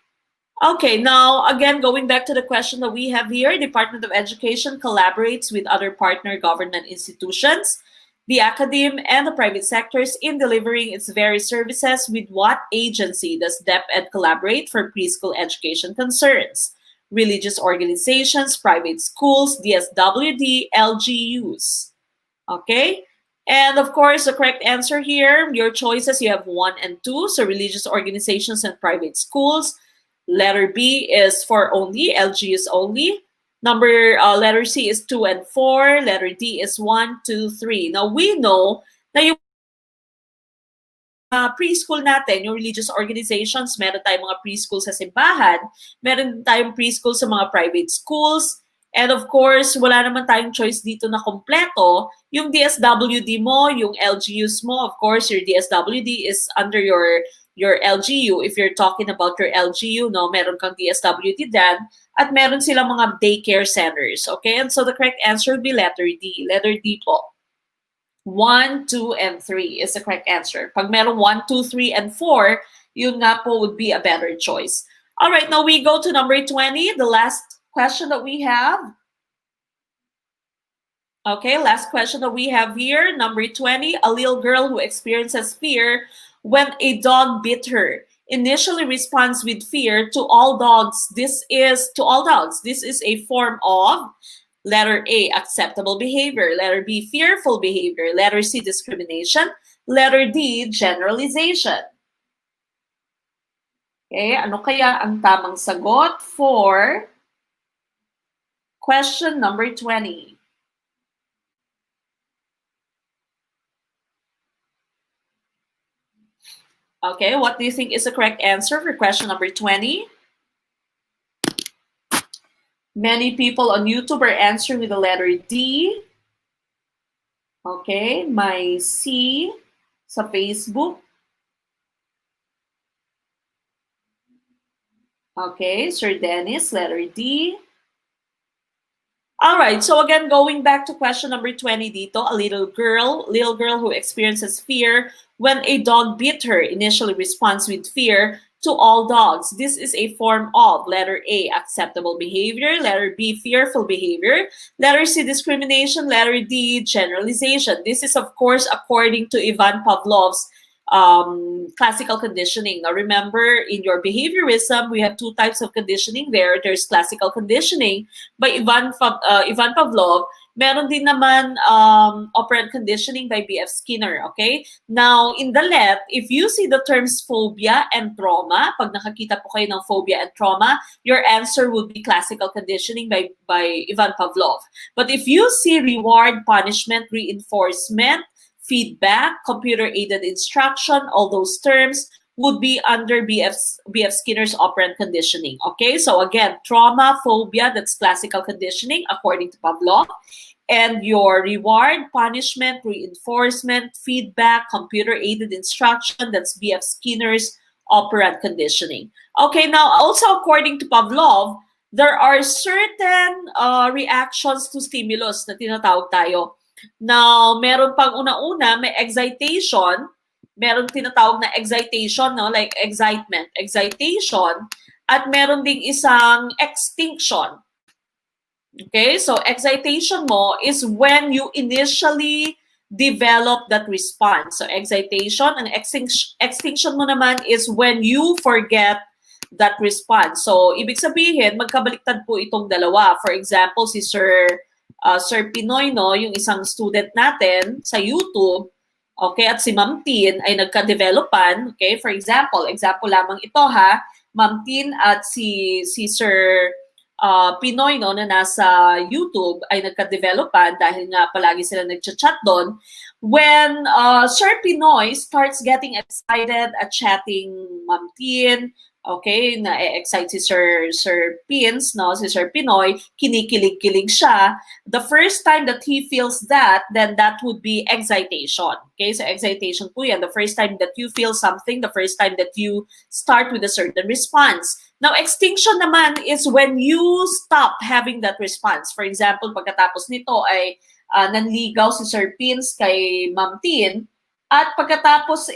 Okay, now again, going back to the question that we have here, Department of Education collaborates with other partner government institutions, the academe, and the private sectors in delivering its various services. With what agency does DepEd collaborate for preschool education concerns? Religious organizations, private schools, DSWD, LGUs. Okay? And of course, the correct answer here, your choices, you have 1 and 2. So religious organizations and private schools. Letter B is for only, LGUs only. Letter C is 2 and 4. Letter D is 1, 2, 3. Now, we know na yung preschool natin, yung religious organizations, meron tayong mga preschool sa simbahan, meron tayong preschool sa mga private schools, and of course, wala naman tayong choice dito na kompleto. Yung DSWD mo, yung LGUs mo, of course, your DSWD is under your LGU. If you're talking about your LGU, no, meron kang DSWD dyan, at meron silang mga daycare centers, okay? And so the correct answer would be letter D. Letter D po. 1, 2, and 3 is the correct answer. Pag merong 1, 2, 3, and 4, yun nga po would be a better choice. All right, now we go to number 20, the last question that we have. Okay, last question that we have here, number 20, a little girl who experiences fear when a dog bit her. Initially responds with fear to all dogs. This is a form of letter A, acceptable behavior. Letter B, fearful behavior. Letter C, discrimination. Letter D, generalization. Okay, ano kaya ang tamang sagot for question number 20? Okay, what do you think is the correct answer for question number 20? Many people on YouTube are answering with the letter D. Okay, may C sa Facebook. Okay, Sir Dennis, letter D. All right, so again, going back to question number 20 dito, a little girl who experiences fear when a dog bit her, initially responds with fear to all dogs. This is a form of letter A, acceptable behavior, letter B, fearful behavior, letter C, discrimination, letter D, generalization. This is, of course, according to Ivan Pavlov's classical conditioning. Now, remember, in your behaviorism, we have two types of conditioning there. There's classical conditioning by Ivan Pavlov. Meron din naman operant conditioning by B.F. Skinner, okay? Now, in the let, if you see the terms phobia and trauma, pag nakakita po kayo ng phobia and trauma, your answer would be classical conditioning by Ivan Pavlov. But if you see reward, punishment, reinforcement, feedback, computer-aided instruction, all those terms would be under B.F. Skinner's operant conditioning. Okay, so again, trauma, phobia, that's classical conditioning according to Pavlov. And your reward, punishment, reinforcement, feedback, computer-aided instruction, that's B.F. Skinner's operant conditioning. Okay, now also according to Pavlov, there are certain reactions to stimulus na tinatawag tayo. Now, meron pang una-una, may excitation, meron tinatawag na excitation, no? Like excitement, excitation, at meron ding isang extinction. Okay, so excitation mo is when you initially develop that response. So excitation, and extinction mo naman is when you forget that response. So ibig sabihin, magkabaliktad po itong dalawa. For example, si Sir Pinoy, no, yung isang student natin sa YouTube, okay, at si Ma'am Tin ay nagka-developan, okay, for example lamang ito ha, Ma'am Tin at si Sir Pinoy, no, na nasa YouTube ay nagka-developan dahil nga palagi sila nagchat-chat doon. When Sir Pinoy starts getting excited at chatting Ma'am Tin, okay, na-excite si Sir Pins, no, si Sir Pinoy, kinikilig-kilig siya. The first time that he feels that, then that would be excitation. Okay, so excitation po yan. The first time that you feel something, the first time that you start with a certain response. Now, extinction naman is when you stop having that response. For example, pagkatapos nito ay nanligaw si Sir Pins kay Ma'am Tin, at pagkatapos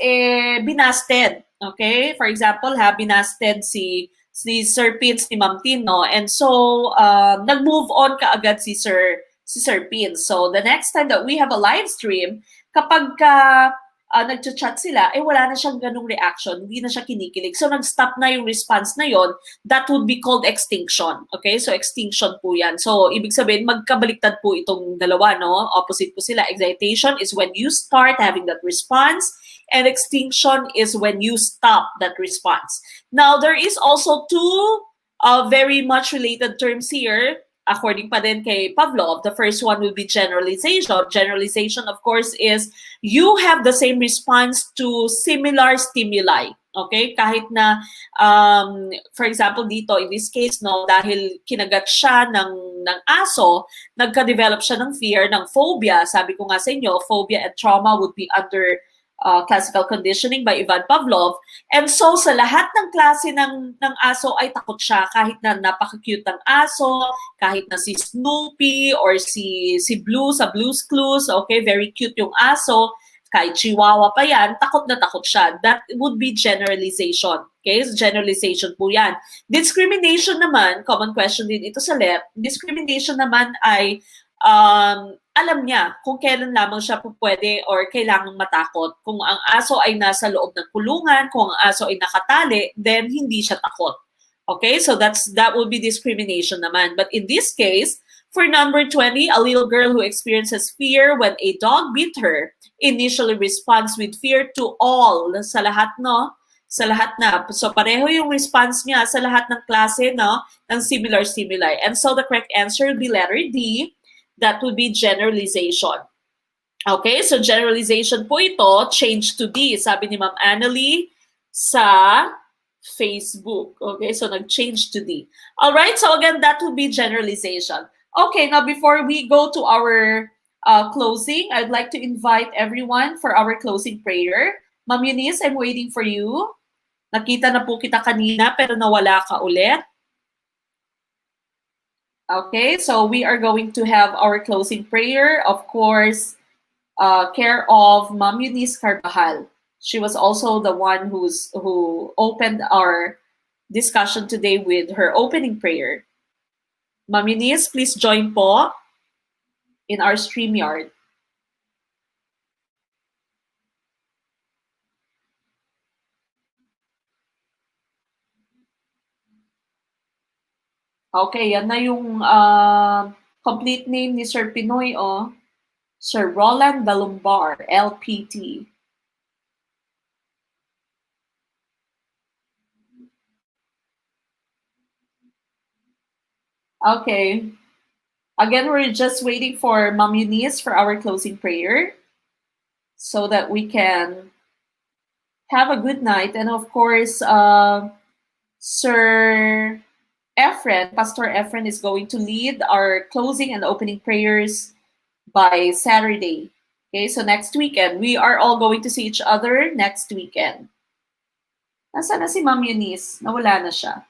binasted. Okay, for example, binasted si Sir Pins ni Ma'am Tin, no? And so nag-move on kaagad si Sir Pins. So the next time that we have a live stream, kapag nagchat-chat sila, wala na siyang ganung reaction, hindi na siya kinikilig. So nag-stop na yung response na yon. That would be called extinction. Okay, so extinction po yan. So ibig sabihin, magkabaliktad po itong dalawa, no? Opposite po sila. Excitation is when you start having that response, and extinction is when you stop that response. Now, there is also two very much related terms here, according pa din kay Pavlov. The first one will be generalization. Generalization, of course, is you have the same response to similar stimuli. Okay? Kahit na, for example, dito, in this case, no, dahil kinagat siya ng aso, nagka-develop siya ng fear, ng phobia. Sabi ko nga sa inyo, phobia and trauma would be under classical conditioning by Ivan Pavlov. And so sa lahat ng klase ng aso ay takot siya, kahit na napaka-cute ng aso, kahit na si Snoopy or si Blue sa Blue's Clues, okay, very cute yung aso, kahit Chihuahua pa yan, takot na takot siya. That would be generalization. Okay, so generalization po yan. Discrimination naman, common question din ito sa LEP, discrimination naman ay alam niya kung kailan lamang siya pwede or kailangang matakot. Kung ang aso ay nasa loob ng kulungan, kung ang aso ay nakatali, then hindi siya takot. Okay, so that would be discrimination naman. But in this case, for number 20, a little girl who experiences fear when a dog bit her initially responds with fear to all. Sa lahat, no? Sa lahat na. So pareho yung response niya sa lahat ng klase, no? Ng similar stimuli. And so the correct answer would be letter D. That would be generalization. Okay, so generalization po ito, change to D. Sabi ni Ma'am Annalie sa Facebook. Okay, so nag-change to D. Alright, so again, that would be generalization. Okay, now before we go to our closing, I'd like to invite everyone for our closing prayer. Ma'am Eunice, I'm waiting for you. Nakita na po kita kanina pero nawala ka ulit. Okay, so we are going to have our closing prayer, of course, care of Ma'am Eunice Carbajal. She was also the one who opened our discussion today with her opening prayer. Ma'am Eunice, please join po in our StreamYard. Okay, yan na yung complete name ni Sir Pinoy, oh. Sir Roland Dalumbar, LPT. Okay. Again, we're just waiting for Ma'am Eunice for our closing prayer so that we can have a good night. And of course, Sir Efren, Pastor Efren is going to lead our closing and opening prayers by Saturday. Okay, so next weekend, we are all going to see each other next weekend. Nasaan na si Ma'am Eunice? Nawala na siya.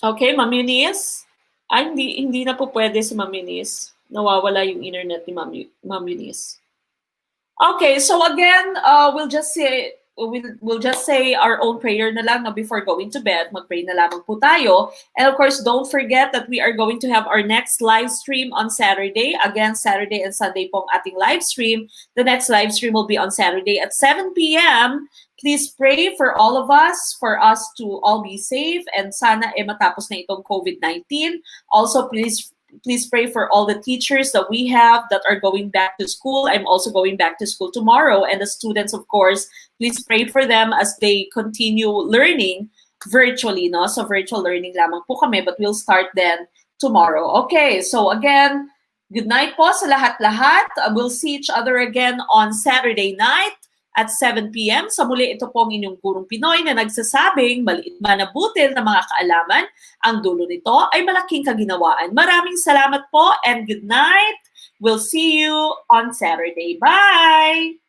Okay, Ma'am Eunice? Hindi na po pwede si Ma'am Eunice. Nawawala yung internet ni Ma'am Eunice. Okay, so again, we'll just say our own prayer na lang na before going to bed. Mag-pray na lamang po tayo. And of course, don't forget that we are going to have our next live stream on Saturday. Again, Saturday and Sunday pong ating live stream. The next live stream will be on Saturday at 7 p.m. Please pray for all of us, for us to all be safe, and sana matapos na itong COVID-19. Also, please pray for all the teachers that we have that are going back to school. I'm also going back to school tomorrow. And the students, of course, please pray for them as they continue learning virtually. No? So virtual learning lamang po kami, but we'll start then tomorrow. Okay, so again, good night po sa lahat-lahat. We'll see each other again on Saturday night at 7 p.m. Sa muli, ito pong inyong gurong Pinoy na nagsasabing maliit man na butil na mga kaalaman, ang dulo nito ay malaking kaginawaan. Maraming salamat po and good night. We'll see you on Saturday. Bye!